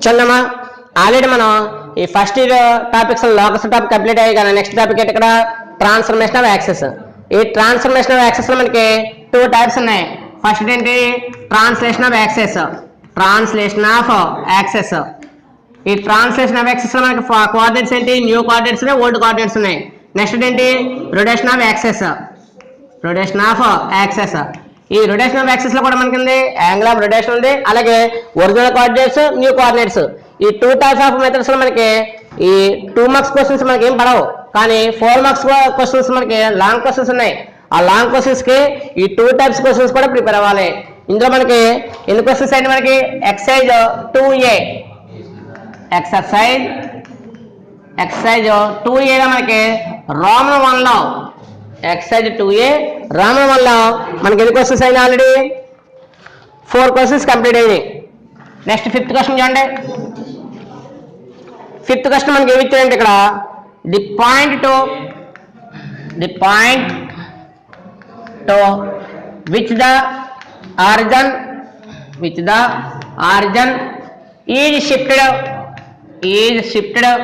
చూడమ్మా ఆల్రెడీ మనం ఈ first year topics locus topic complete అయ్యి కానీ నెక్స్ట్ టాపిక్ ఏంటి ఇక్కడ ట్రాన్స్ఫర్మేషన్ ఆఫ్ యాక్సెస్. ఈ ట్రాన్స్ఫర్మేషన్ ఆఫ్ యాక్సెస్ లో మనకి 2 టైప్స్ ఉన్నాయి. ఫస్ట్ ఏంటి translation of access. Translation of access. ఈ ట్రాన్స్లేషన్ ఆఫ్ యాక్సెస్ లో మనకి కోఆర్డినేట్స్ ఏంటి న్యూ కోఆర్డినేట్స్ ఉన్నాయి, ఓల్డ్ కోఆర్డినేట్స్ ఉన్నాయి. నెక్స్ట్ ఏంటి rotation of access. Rotation of access. ఈ రొటేషన్ ఆఫ్ యాక్సెస్ లో కూడా మనకి ఉంది యాంగిల్ ఆఫ్ రొటేషన్ ఉంది, అలాగే ఒరిజినల్ కోఆర్డినేట్స్ న్యూ కోఆర్డినేట్స్. ఈ 2 టైప్స్ ఆఫ్ మెథడ్స్ లో మనకి ఈ 2 మార్క్స్ క్వశ్చన్స్ మనకి ఏం పడవు, కానీ 4 మార్క్స్ క్వశ్చన్స్ మనకి లాంగ్ క్వశ్చన్స్ ఉన్నాయి. ఆ లాంగ్ క్వశ్చన్స్ కి ఈ 2 టైప్స్ క్వశ్చన్స్ కూడా ప్రిపేర్ అవ్వాలి. ఇందులో మనకి ఎన్ని క్వశ్చన్స్ అయితే మనకి ఎక్సర్సైజ్ 2A ఎక్సర్సైజ్ 2A లో మనకి రోమన్ 1 లో ఎక్సర్సైజ్ 2A రోమన్ 1 లో మనకి ఎన్ని క్వశ్చన్స్ అయినా ఆల్రెడీ 4 క్వశ్చన్స్ కంప్లీట్ అయ్యాయి. నెక్స్ట్ 5th క్వశ్చన్ చూడండి. 5th క్వశ్చన్ మనకి ఏమి ఇచ్చారంటే ఇక్కడ the point to which the origin is shifted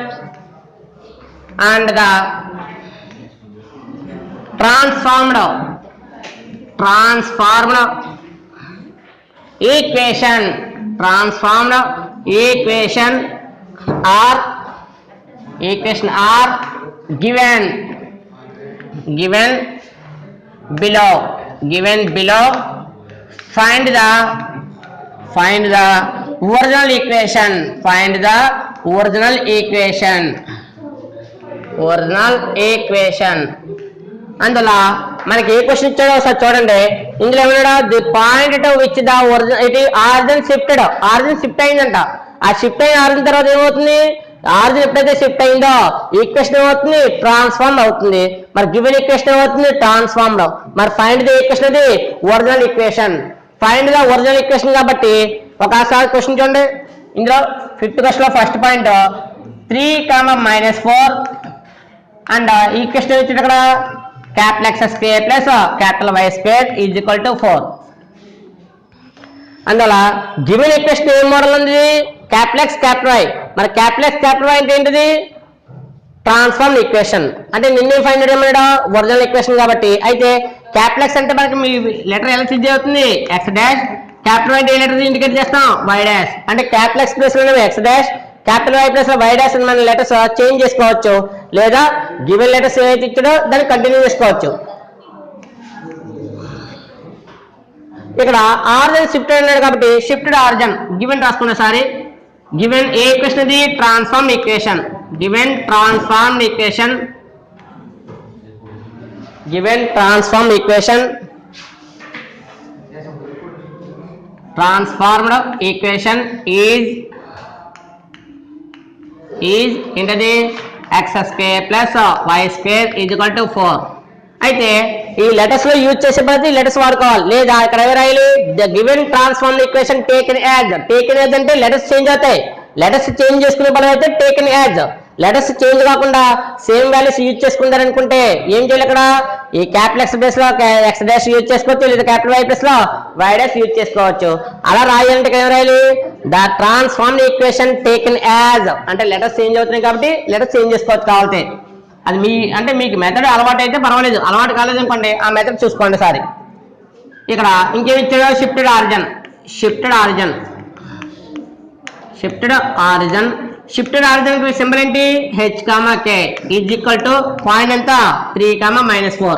and the transformed equation are given below. Find the original equation. అందులో మనకి ఏ క్వశ్చన్ ఇచ్చాడో ఒకసారి చూడండి. ఇందులో ఏమన్నాడు the point to which the origin shift అయిందంట. ఆ షిఫ్ట్ అయిన ఆరిజిన్ తర్వాత ఏమవుతుంది, ఆరిజిన్ ఎప్పుడైతే షిఫ్ట్ అయిందో ఈక్వేషన్ ఏమవుతుంది ట్రాన్స్ఫార్మ్ అవుతుంది. మరి గివెన్ ఈక్వేషన్ ఏమవుతుంది ట్రాన్స్ఫార్మ్డ్. మరి ఫైండ్ ది ఈక్వేషన్ అది original equation. Find the original equation కాబట్టి ఒకసారి క్వశ్చన్ చూడండి. ఇందులో 5th క్వశ్చన్ లో ఫస్ట్ పాయింట్ 3, అండ్ ఈక్వేషన్ వచ్చింది అక్కడ capital X square plus capital Y square is equal to 4. అందువల్ల గివెన్ ఈక్వేషన్ ఏం మోడల్ ఉంది capital X capital Y. మరి capital X capital Y అంటే ఏంటిది ట్రాన్స్ఫార్మ్ ఈక్వేషన్. అంటే నిన్నే ఫైండ్ చేయమన్నాడు ఒరిజినల్ ఈక్వేషన్ కాబట్టి. అయితే capital X అంటే మనకి మీ లెటర్ ఎలా చేంజ్ అవుతుంది X డాష్, capital Y అంటే ఏ లెటర్ ఇండికేట్ చేస్తాం Y డాష్. అంటే capital X ప్లేస్ లో X dash, capital Y plus Y dash అని మన లెటర్స్ చేంజ్ చేసుకోవచ్చు, లేదా గివెన్ లెటర్స్ ఏదైతే ఇచ్చాడో దాన్ని కంటిన్యూ చేసుకోవచ్చు. ఇక్కడ ఆరిజిన్ షిఫ్ట్ అన్నాడు కాబట్టి షిఫ్టెడ్ ఆరిజిన్ గివెన్ రాసుకున్నా సారీ. గివెన్ ఏ ఈక్వేషన్ ఇది transform equation. Transformed equation is ఏంటది X square plus Y square is equal to 4. అయితే ఈ లెటర్స్ లో యూజ్ చేసే ప్రతి లెటర్స్ వాడుకోవాలి, లేదా ఇక్కడ ఎవరు రాయాలి the given transform equation taken as అంటే లెటర్స్ చేంజ్ అవుతాయి. లెటర్స్ చేంజ్ చేసుకునే బలం అయితే టేకెన్ యాజ్. లెటర్స్ చేంజ్ కాకుండా సేమ్ వాల్యూస్ యూజ్ చేసుకుంటారనుకుంటే ఏం చేయాలి, ఇక్కడ ఈ క్యాపిటల్ X ప్లస్ లో X డాష్ యూజ్ చేసుకోవచ్చు, లేదా క్యాపిటల్ Y ప్లస్ లో Y డాష్ యూజ్ చేసుకోవచ్చు. అలా రాయాలంటే ఏం రాయాలి the transform equation taken as. అంటే లెటర్స్ చేంజ్ అవుతున్నాయి కాబట్టి లెటర్స్ చేంజ్ చేసుకోవచ్చు కావాలంటే. అది మీకు మెథడ్ అలవాటు అయితే పర్వాలేదు, అలవాటు కాలేదు అనుకోండి ఆ మెథడ్ చూసుకోండి సారీ. ఇక్కడ ఇంకేమి ఇచ్చాడో షిఫ్టెడ్ ఆరిజిన్ కి సింబల్ ఏంటి H, K is equal to point ఎంత 3, -4.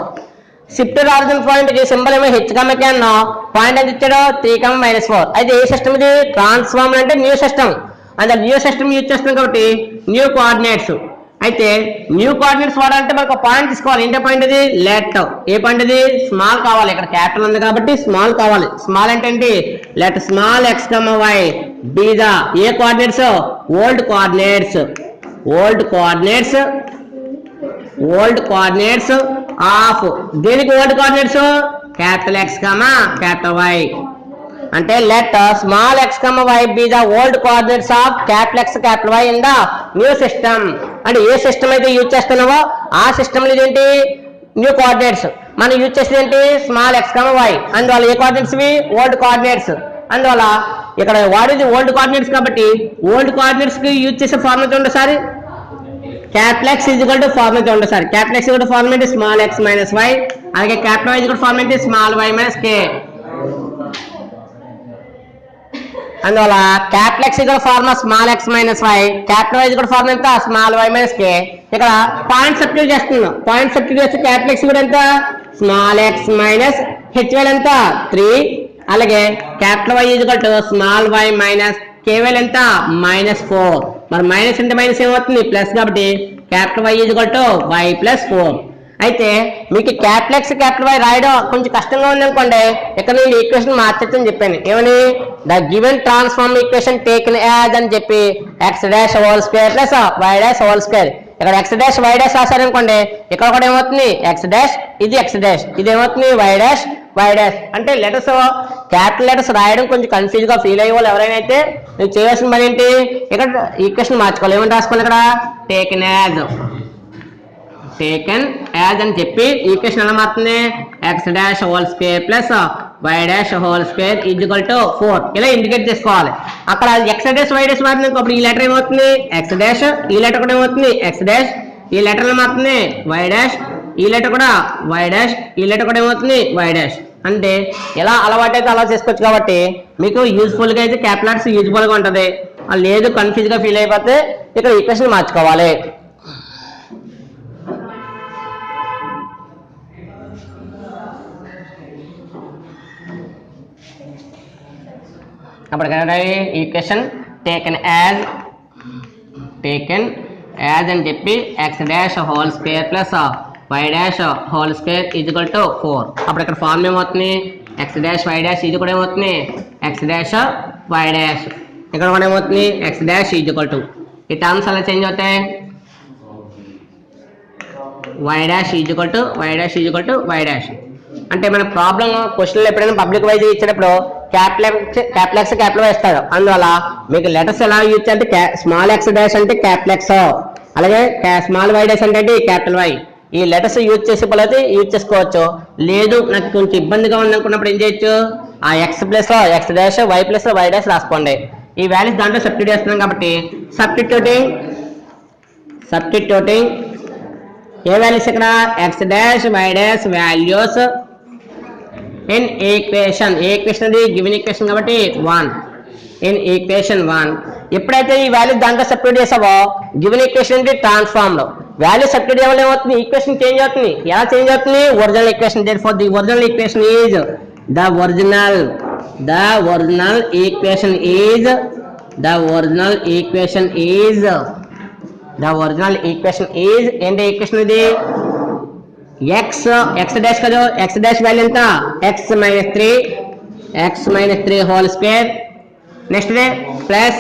షిఫ్టెడ్ ఆరిజిన్ పాయింట్ కి సింబల్ ఏమో H, K అన్నా, పాయింట్ ఎంత ఇచ్చాడో 3, -4. అయితే ఏ సిస్టమ్ ఇది ట్రాన్స్ఫార్మ్ అంటే న్యూ సిస్టమ్. అంటే న్యూ సిస్టమ్ యూజ్ చేస్తాం కాబట్టి న్యూ కోఆర్డినేట్స్. అయితే న్యూ కోఆర్డినేట్స్ వాడాలంటే మనకు పాయింట్ తీసుకోవాలి. ఏంటో పాయింట్ ఇది లెట్. ఏ పాయింట్ ఇది స్మాల్ కావాలి, ఇక్కడ క్యాపిటల్ ఉంది కాబట్టి స్మాల్ కావాలి. స్మాల్ అంటే ఏంటి let small X, Y be the a coordinates old coordinates of దేనికి old coordinates capital X, capital Y. అంటే let small X, Y be the old coordinates of capital X, capital Y in the new system. అంటే ఏ system అయితే use చేస్తున్నావో ఆ system ఇదేంటి new coordinates. మనం use చేసేది ఏంటి స్మాల్ X, Y. అందువల్ల ఏ కోఆర్డినేట్స్ ఇవి ఓల్డ్ కోఆర్డినేట్స్. అందువల్ల ఇక్కడ వాట్ ఈజ్ ఓల్డ్ కోఆర్డినేట్స్ కాబట్టి ఓల్డ్ కోఆర్డినేట్స్ కి యూజ్ చేసే ఫార్ములా చూడండి sir capital X equal to formula చూడండి sir capital X equal to formula ఏంటి స్మాల్ x మైనస్ y అలాగే capital Y equal to formula ఏంటి స్మాల్ y మైనస్ k అందువల్ల capital X equal formula small x minus y capital Y equal formula ఎంత small y minus k ఇక్కడ point substitute చేస్తున్నాం point substitute చేస్తే capital X equal ఎంత small x minus h value ఎంత 3 అలాగే capital Y equal to small y minus k value ఎంత -4 మరి minus అంటే మైనస్ ఏమవుతుంది ప్లస్ కాబట్టి capital Y equal to y plus 4 అయితే మీకు క్యాపిటల్ X క్యాపిటల్ Y రాయడం కొంచెం కష్టంగా ఉంది అనుకోండి ఇక్కడ నేను ఈక్వేషన్ మార్చొచ్చని చెప్పాను ఏమని the given transform equation taken as అని చెప్పి x dash whole square plus y dash whole square ఇక్కడ x డాష్ y డాష్ రాశారనుకోండి ఇక్కడ కూడా ఏమవుతుంది x డాష్ ఇది x డాష్ ఇది ఏమవుతుంది y డాష్ అంటే లెటర్స్ క్యాపిటల్ లెటర్స్ రాయడం కొంచెం కన్ఫ్యూజ్ గా ఫీల్ అయ్యే వాళ్ళు ఎవరైనా అయితే మీరు చేయాల్సిన పని ఏంటి ఇక్కడ ఈక్వేషన్ మార్చుకోవాలి ఏమని రాసుకోవాలి ఇక్కడ టేకెన్ యాజ్ అని చెప్పి ఈక్వేషన్ ఎలా మారుతుంది x dash whole square plus y dash whole square equal to 4 ఇలా ఇండికేట్ చేసుకోవాలి అక్కడ x డాష్ y డాష్ మారుతుంది అప్పుడు ఈ లెటర్ ఏమవుతుంది x డాష్ ఈ లెటర్ కూడా ఏమవుతుంది x డాష్ ఈ లెటర్ మారుతుంది y డాష్ ఈ లెటర్ కూడా y డాష్ ఈ లెటర్ కూడా ఏమవుతుంది y డాష్ అంటే ఎలా అలవాటు అయితే అలా చేసుకోవచ్చు కాబట్టి మీకు యూజ్ఫుల్ గా అయితే క్యాపిటల్ లెటర్స్ యూజ్ఫుల్ గా ఉంటది లేదు కన్ఫ్యూజ్ గా ఫీల్ అయిపోతే ఇక్కడ ఈక్వేషన్ మార్చుకోవాలి అప్పుడు ఈక్వేషన్ టేకెన్ యాజ్ అని చెప్పి x dash whole square plus y dash whole square equal to 4 అప్పుడు ఇక్కడ ఫార్మ్ ఏమవుతుంది x డాష్ y డాష్ ఇది కూడా ఏమవుతుంది x డాష్ y డాష్ ఇక్కడ కూడా ఏమవుతుంది x డాష్ ఈక్వల్ టు ఈ టర్మ్స్ అలా చేంజ్ అవుతాయి y dash equal to y dash అంటే మన ప్రాబ్లం క్వశ్చన్లో ఎప్పుడైనా పబ్లిక్ వైజ్ ఇచ్చేటప్పుడు క్యాపిటల్ X క్యాపిటల్ Y ఇస్తాడు అందువల్ల మీకు లెటర్స్ ఎలా యూజ్ చేయాలంటే స్మాల్ x డాష్ అంటే క్యాపిటల్ X అలాగే స్మాల్ y డాష్ అంటే క్యాపిటల్ Y ఈ లెటర్స్ యూజ్ చేసే అయితే యూజ్ చేసుకోవచ్చు లేదు నాకు కొంచెం ఇబ్బందిగా ఉంది అనుకున్నప్పుడు ఏం చేయొచ్చు ఆ x plus x dash y plus y dash రాసుకోండి ఈ వాల్యూస్ దాంట్లో సబ్స్టిట్యూట్ చేస్తున్నాం కాబట్టి సబ్స్టిట్యూటింగ్ ఏ వాల్యూస్ ఇక్కడ x dash y dash values in equation అది గివెన్ ఈక్వేషన్ కాబట్టి 1 ఇన్ ఈక్వేషన్ 1 ఎప్పుడైతే ఈ వాల్యూ దాంట్లో సబ్స్టిట్యూట్ చేసావో గివెన్ ఈక్వేషన్ అంటే ట్రాన్స్ఫార్మ్ లో వాల్యూ సబ్స్టిట్యూట్ చేయడం ఏమవుతుంది ఈక్వేషన్ చేంజ్ అవుతుంది ఎలా చేంజ్ అవుతుంది original equation therefore the original equation is the original equation is ఏంటి ఈక్వేషన్ ఇది x డాష్ కదా x డాష్ వాల్యూ ఎంత x minus 3 whole square next plus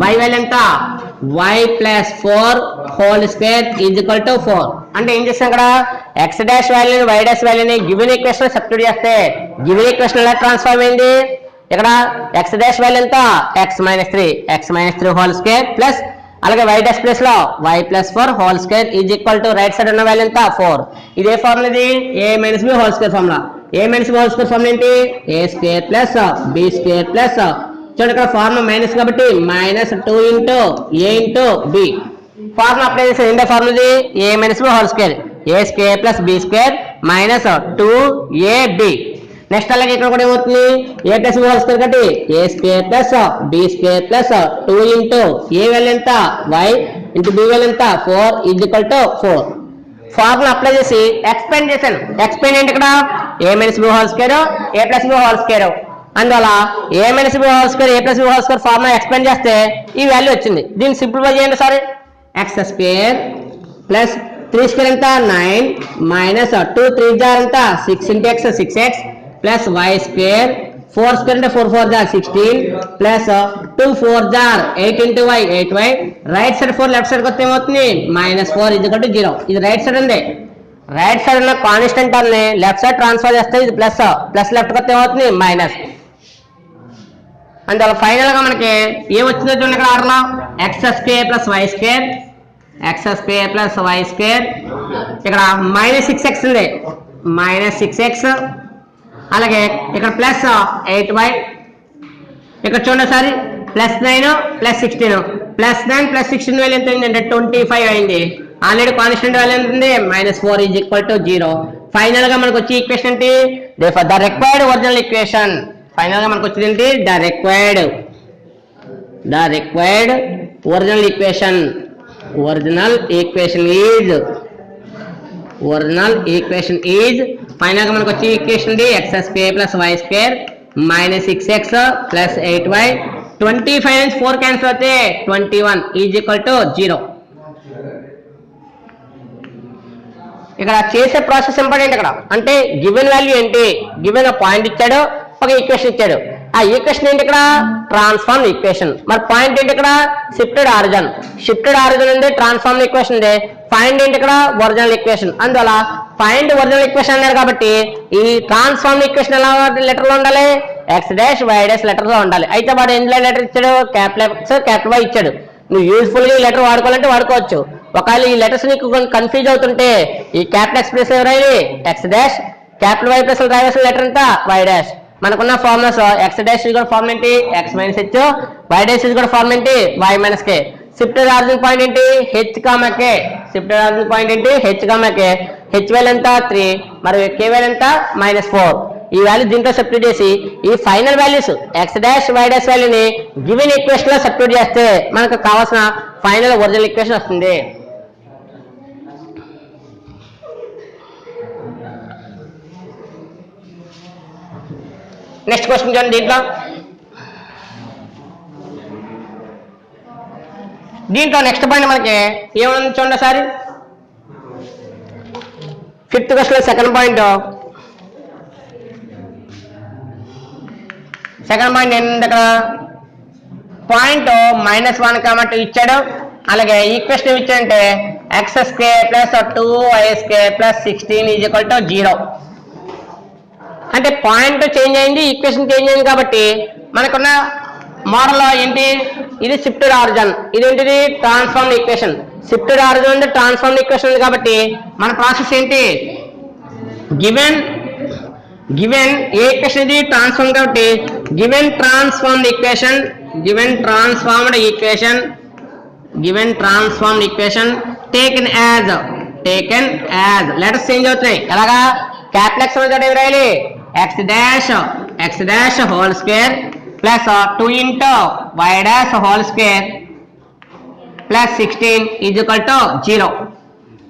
y value ఎంత y plus 4 whole square equal to 4 అంటే ఏం చేస్తాం ఇక్కడ x dash వాల్యూని y డాష్ వాల్యూని గివెన్ ఈక్వేషన్ సబ్స్టిట్యూట్ చేస్తే గివెన్ ఈక్వేషన్ ఎలా ట్రాన్స్ఫార్మ్ అయింది ఇక్కడ x డాష్ వాల్యూ ఎంత x minus 3 whole square plus అలాగే y డాష్ ప్లస్ లో y plus 4 whole square is equal to right side ఉన్న వాల్యూ ఎంత 4 ఇదే ఫార్ములా ఇది a minus b whole square formula a minus b whole square formula ఏంటి a square plus b square plus చూడండి ఇక్కడ formula minus కాబట్టి -2 into a into b formula apply చేస్తే ఏంటో ఫార్ములా ఇది a minus b whole square a square plus b square minus 2ab next అలాగే ఇక్కడ కూడా ఏమవుతుంది a plus b whole square కాబట్టి a square plus b square plus 2 into a value ఎంత y into b value ఎంత 4 is equal to 4 formula apply చేసి expand చేశాను expand ఏంటి ఇక్కడ a minus b whole square a plus b whole square అందువల్ల a minus b whole square a plus b whole square formula expand చేస్తే ఈ value వచ్చింది దీన్ని సింప్లిఫై చేయండి sorry x square plus 3 square ఎంత 9 మైనస్ 2 3 జార్ ఎంత 6 into x 6x plus y square 4 square అంటే 4 4 జార్ 16 ప్లస్ 2 4 జార్ 8 into y 8y right side 4 left side వస్తే ఏమవుతుంది -4 ఈజ్ ఈక్వల్ టు 0 ఇది రైట్ సైడ్ ఉంది రైట్ సైడ్ ఉన్న కాన్స్టెంట్ అన్ని లెఫ్ట్ సైడ్ ట్రాన్స్ఫర్ చేస్తే ఇది ప్లస్ లెఫ్ట్ వస్తే ఏమవుతుంది మైనస్ అందువల్ల ఫైనల్ గా మనకి ఏం వచ్చిందో చూడండి ఇక్కడ ఆర్డర్లో x square plus y square ఇక్కడ -6x ఉంది -6x అలాగే ఇక్కడ ప్లస్ 8y ఇక్కడ చూడండి సారి +9 +16 +9 +16 వాల్యూ ఎంత అయిందంటే 25 అయింది. ఆల్రెడీ కాన్స్టెంట్ వాల్యూ ఎంత ఉంది -4 = 0. ఫైనల్ గా మనకు వచ్చే ఈక్వేషన్ ఏంటి the required original equation. Final గా మనకు వచ్చేది ఏంటి the required original equation. Original equation is final గా మనకు వచ్చే equation x² + y² -6x + 8y 25 నుంచి 4 క్యాన్సిల్ అవుతే 21 = 0. ఇక్కడ చేసే ప్రాసెస్ ఇంపార్టెంట్. ఇక్కడ అంటే గివెన్ వాల్యూ ఏంటి, గివెన్ పాయింట్ ఇచ్చాడు, ఒక ఈక్వేషన్ ఇచ్చాడు. ఆ ఈక్వేషన్ ఏంటి ఇక్కడ ట్రాన్స్ఫార్మ్ ఈక్వేషన్. మరి పాయింట్ ఏంటి ఇక్కడ షిఫ్టెడ్ ఆరిజిన్ ఉంది, ట్రాన్స్ఫార్మ్ ఈక్వేషన్ ఉంది. ఫైండ్ ఏంటి ఇక్కడ ఒరిజినల్ ఈక్వేషన్. అందువల్ల ఫైండ్ ఒరిజినల్ ఈక్వేషన్ అన్నారు కాబట్టి ఈ ట్రాన్స్ఫార్మ్ ఈక్వేషన్ ఎలా లెటర్ లో ఉండాలి x' y' లెటర్ లో ఉండాలి. అయితే వాడు ఎందులో లెటర్ ఇచ్చాడు క్యాపిటల్ Y ఇచ్చాడు. నువ్వు యూజ్ఫుల్ గా ఈ లెటర్ వాడుకోవాలంటే వాడుకోవచ్చు. ఒకవేళ ఈ లెటర్స్ నీకు కన్ఫ్యూజ్ అవుతుంటే ఈ క్యాపిటల్ X ప్లేస్ రాయాలి x', క్యాపిటల్ Y ప్లేస్ రాయాల్సిన లెటర్ అంతా y'. మనకున్న ఫార్ములాస్ x' కూడా ఫార్మ్ ఏంటి x - h, y' కూడా ఫార్మ్ ఏంటి y - k. Shifted origin point ఏంటి h, k. Shifted origin point ఏంటి h, k. h వాల్యూ ఎంత 3 మరి k వాల్యూ ఎంత -4. ఈ వాల్యూ దీంట్లో సబ్స్టిట్యూట్ చేసి ఈ ఫైనల్ వాల్యూస్ x', y' వాల్యూని గివెన్ ఈక్వేషన్ లో సబ్స్టిట్యూట్ చేస్తే మనకు కావాల్సిన ఫైనల్ ఒరిజినల్ ఈక్వేషన్ వస్తుంది. నెక్స్ట్ క్వశ్చన్ చూడండి. దీంట్లో నెక్స్ట్ పాయింట్ మనకి ఏముంది చూడండి సారి 5th క్వశ్చన్ సెకండ్ పాయింట్ ఏంటంటే అక్కడ పాయింట్ -1, 2 ఇచ్చాడు. అలాగే ఈక్వేషన్ ఇచ్చాడంటే x² + 2y² + 16 = 0. అంటే పాయింట్ చేంజ్ అయింది, ఈక్వేషన్ చేంజ్ అయింది కాబట్టి మనకున్న మోడల్ ఏంటి ఇది షిఫ్టెడ్ ఆరిజిన్, ఇదేంటిది ట్రాన్స్ఫార్మ్ ఈక్వేషన్. షిఫ్టెడ్ ఆరిజిన్ అంటే ట్రాన్స్ఫార్మ్ ఈక్వేషన్ ఉంది కాబట్టి మన ప్రాసెస్ ఏంటి గివెన్ ఏ ఈక్వేషన్ ఇది ట్రాన్స్ఫార్మ్ కాబట్టి given transformed equation taken as letters change అవుతున్నాయి. ఎలాగా క్యాపిటల్ X లో రాయాలి x' whole square + 2 × y' whole square + 16 = 0.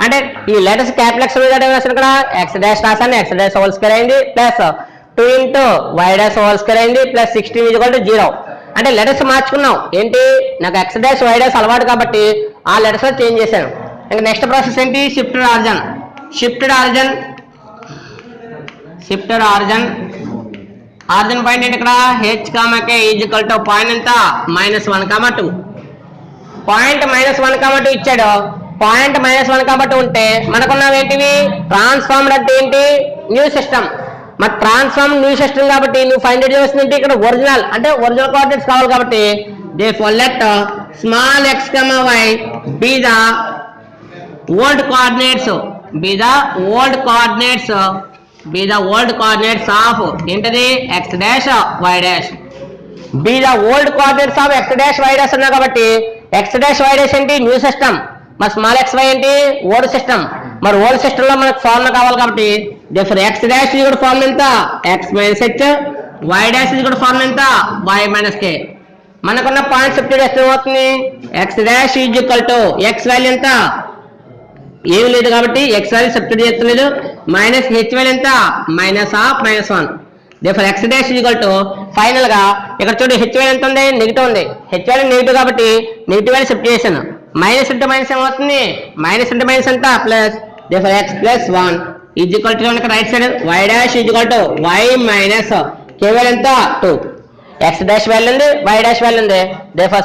అంటే ఈ లెటర్స్ క్యాపిటల్ X లో రాసిన ఇక్కడ x' రాసాను, x' హోల్ స్క్వేర్ అయింది + 2 × y' హోల్ స్క్వేర్ అయింది + 16 = 0. అంటే లెటర్స్ మార్చుకున్నాం. ఏంటి నాకు x', y' అలవాటు కాబట్టి ఆ లెటర్స్ లో చేంజ్ చేశాను. ఇంకా నెక్స్ట్ ప్రాసెస్ ఏంటి షిఫ్టెడ్ ఆరిజిన్ పాయింట్ ఏంటి ఇక్కడ h, k పాయింట్ ఎంత -1, 2. పాయింట్ -1, 2 ఇచ్చాడు. పాయింట్ -1, 2 ఉంటే మనకున్నవి ఏంటివి ట్రాన్స్ఫార్మ్డ్ అంటే ఏంటి న్యూ సిస్టమ్. మరి ట్రాన్స్ఫార్మ్ న్యూ సిస్టమ్ కాబట్టి నువ్వు ఫైండ్ అవుట్ చేస్తుంది ఇక్కడ ఒరిజినల్ కోఆర్డినేట్స్ కావాలి కాబట్టి therefore let small x, y be the old coordinates of ఏంటది x', y'. be the old coordinates of x', y' ఉన్నా కాబట్టి x', y' ఏంటి న్యూ సిస్టమ్, మరి స్మాల్ x, y ఏంటి ఓల్డ్ సిస్టమ్. మరి ఓల్డ్ సిస్టమ్ లో మనకు ఫార్ములా కావాలి కాబట్టి therefore x' కూడా ఫార్ములా ఎంత x - h, y' కూడా ఫార్ములా ఎంత y - k. మనకున్న పాయింట్ సబ్స్టిట్యూట్ చేస్తే ఏమవుతుంది x' x వాల్యూ ఎంత ఏమి లేదు కాబట్టి x వాల్యూ సబ్స్టిట్యూట్ చేస్తలేదు -h వాల్యూ ఎంత -1. therefore x' ఫైనల్ గా ఇక్కడ చూడు h వాల్యూ ఎంత ఉంది నెగిటివ్ ఉంది. h వాల్యూ నెగిటివ్ కాబట్టి నెగిటివ్ వాల్యూ సబ్స్టిట్యూట్ చేశాను. మైనస్ ఇంటూ మైనస్ ఏమవుతుంది మైనస్ అంతా plus therefore x + 1 = right side y' y - k value ఎంత 2. x' వాల్యూ ఉంది, y' వాల్యూ ఉంది. therefore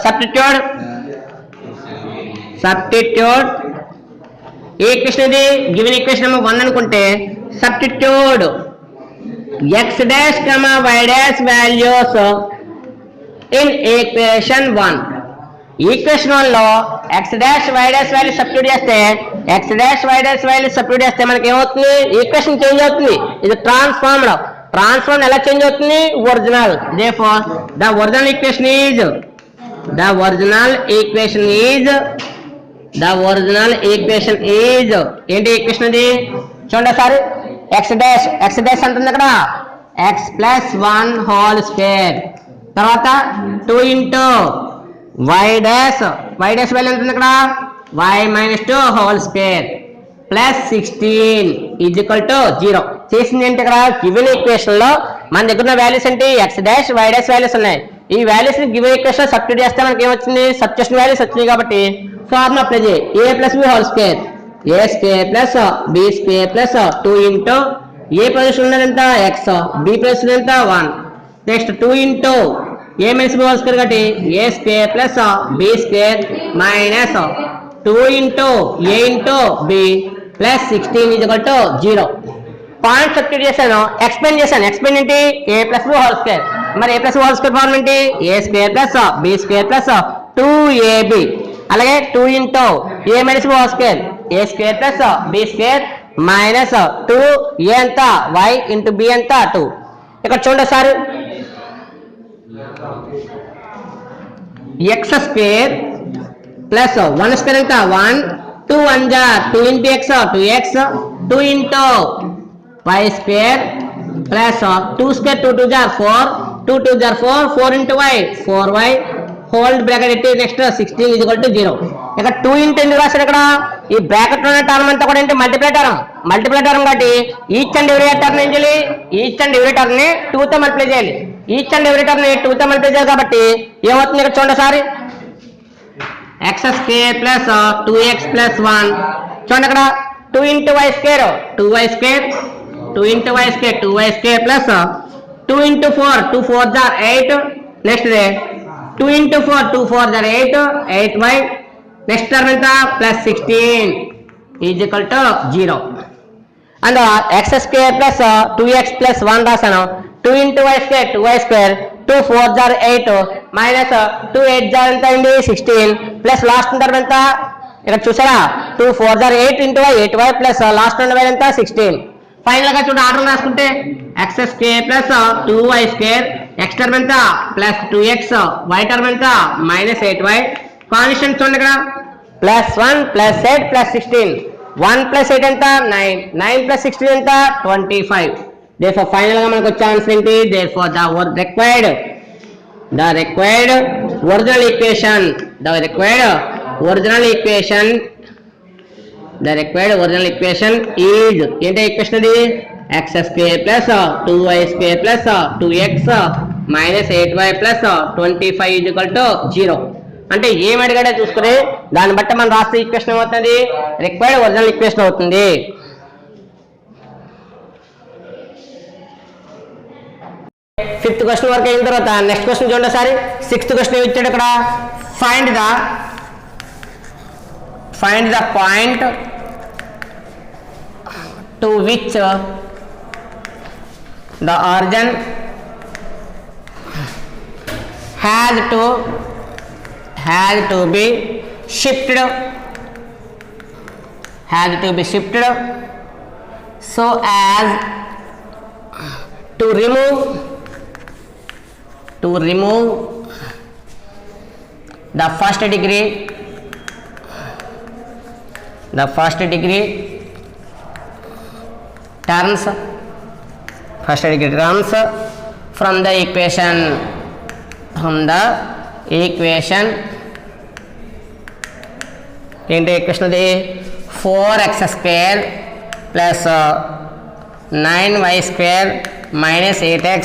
సబ్స్టిట్యూట్ ఏ ఈక్వేషన్ ఇది గివెన్ ఈక్వేషన్ నెంబర్ 1 అనుకుంటే substitute x', y' values in equation 1. Equation 1 లో x', y' value substitute చేస్తే x', y' value substitute చేస్తే మనకి ఏమవుతుంది ఈక్వేషన్ చేంజ్ అవుతుంది. ఇది ట్రాన్స్ఫార్మ్డ్ ట్రాన్స్ఫార్మ్ ఎలా చేంజ్ అవుతుంది original therefore the original equation is ఏంటి ఈక్వేషన్ అది చూడండి సార్ ఎక్స్ డాష్ అంటుంది అక్కడ ఎక్స్ ప్లస్ 1 హోల్ స్క్వేర్ తర్వాత 2 ఇంటూ వై డాష్ వాల్యూ ఉంటుంది ఇక్కడ y minus 2 whole square plus 16 is equal to 0 చేసింది ఏంటి ఇక్కడ గివెన్ ఈక్వేషన్ లో మన దగ్గర ఉన్న వాల్యూస్ ఏంటి X dash why dash values ఉన్నాయి ఈ వాల్యూస్ ని గివెన్ ఈక్వేషన్ లో సబ్స్టిట్యూట్ చేస్తే మనకి ఏమొచ్చింది సబ్స్టిట్యూషన్ వాల్యూస్ వచ్చినాయి కాబట్టి ఫార్ములా అప్లై చేయి a plus b whole square a square plus b square plus 2 into A position ఉన్నదంతా ఎక్స్ బి పొజిషన్ ఎంత 1 నెక్స్ట్ 2 ఇంటూ ఏ మైనస్ బి హోల్ స్క్వేర్ కాబట్టి ఏ square plus B square minus 2 into A into B plus 16 is equal to 0 point substitute చేశాను explain ఏంటి A plus B whole square మరి A plus B whole square form ఏంటి a square plus B square plus 2ab అలాగే 2 into A minus B whole square a square plus B square minus 2 a అంతా y into b అంతా 2 ఇక్కడ చూడండి sir x square plus 1 square ఎంత 1 2 1 జా 2 into x 2x 2 into y square plus 2 square 2 2 జా 4 2 2 జా 4 4 into y 4y whole bracket ఎట్టి next 16 is equal to 0 ఇక్కడ 2 ఇంటూ ఎందుకు రాశారు ఇక్కడ ఈ బ్రాకెట్ లో ఉన్న టర్మ్ అంతా కూడా ఏంటి మల్టిప్లై టర్మ్ కాబట్టి ఈచ్ అండ్ ఎవ్రీ టర్మ్ ఏం చేయాలి ఈచ్ అండ్ ఎవ్రీ టర్మ్ ని 2 తో మల్టిప్లై చేయాలి ఈచ్ అండ్ ఎవ్రీ టర్మ్ ని 2 తో మల్టిప్లై చేయాలి కాబట్టి ఏమవుతుంది ఇక్కడ చూడండి sir x square plus 2x plus 1 చూడండి ఇక్కడ 2 into y square 2y square 2 into y square 2y square plus 2 into 4 2 4 జార్ 8 నెక్స్ట్ 2 ఇంటూ 4 2 4 జార్ 8 8y నెక్స్ట్ టర్మ్ ఎంత plus 16 is equal to 0 and x square plus 2x plus 1 రాశాను 2 into y square 2y square 2 4 జార్ 8 minus 2 8 jar ఎంత అయింది 16 plus last term ఎంత ఇక్కడ చూసారా 2 4 జార్ 8 into y 8y plus last term ఎంత 16 ఫైనల్ గా చూడండి ఆర్డర్ రాసుకుంటే x square plus 2y square x term ఎంత ప్లస్ 2x y టర్మ్ ఎంత మైనస్ 8y కాన్స్టెంట్ చూడండి ఇక్కడ ప్లస్ 1 ప్లస్ 8 ప్లస్ 16 1 ప్లస్ 8 ఎంత 9 9 ప్లస్ 16 ఎంత 25 therefore ఫైనల్ గా మనకు వచ్చే ఆన్సర్ ఏంటి therefore the required original equation is ఏంటి ఈక్వేషన్ అది x square plus 2y square plus 2x minus 8y plus 25 is equal to 0 అంటే ఏం అడిగాడో చూసుకుని దాన్ని బట్టి మనం రాస్తే ఈక్వేషన్ ఏమవుతుంది రిక్వైర్డ్ ఒరిజినల్ ఈక్వేషన్ అవుతుంది ఫిఫ్త్ క్వశ్చన్ వరకు అయిన తర్వాత నెక్స్ట్ క్వశ్చన్ చూడండి సారి సిక్స్త్ క్వశ్చన్ ఇచ్చాడు ఇక్కడ find the point to which the origin has to be shifted so as to remove the first degree terms from the equation ఏంటి equation అది 4x square plus 9y square minus 8x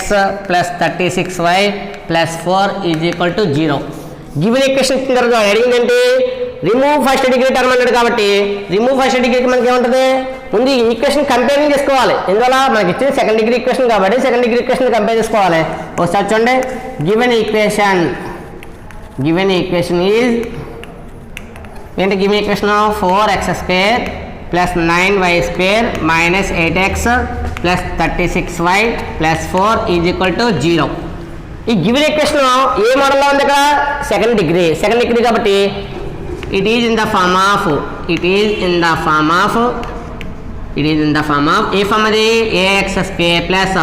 plus 36y plus 4 is equal to 0 given equation తర్వాత అడిగింది ఏంటి remove first degree term అన్నాడు కాబట్టి remove first డిగ్రీకి మనకి ఏముంటుంది ముందు ఈ ఈక్వేషన్ కంపేరింగ్ చేసుకోవాలి ఎందువల్ల మనకి ఇచ్చింది సెకండ్ డిగ్రీ ఈక్వేషన్ కాబట్టి సెకండ్ డిగ్రీ ఈక్వేషన్ కంపేర్ చేసుకోవాలి ఒకసారి చూడండి గివెన్ ఈక్వేషన్ ఈజ్ ఏంటి given equation 4x square plus 9y square minus 8x plus 36y plus 4 is equal to 0 ఈ గివెన్ ఈక్వేషన్ ఏ మోడల్లో ఉంది ఇక్కడ సెకండ్ డిగ్రీ కాబట్టి it is in the form of a form అది ax square plus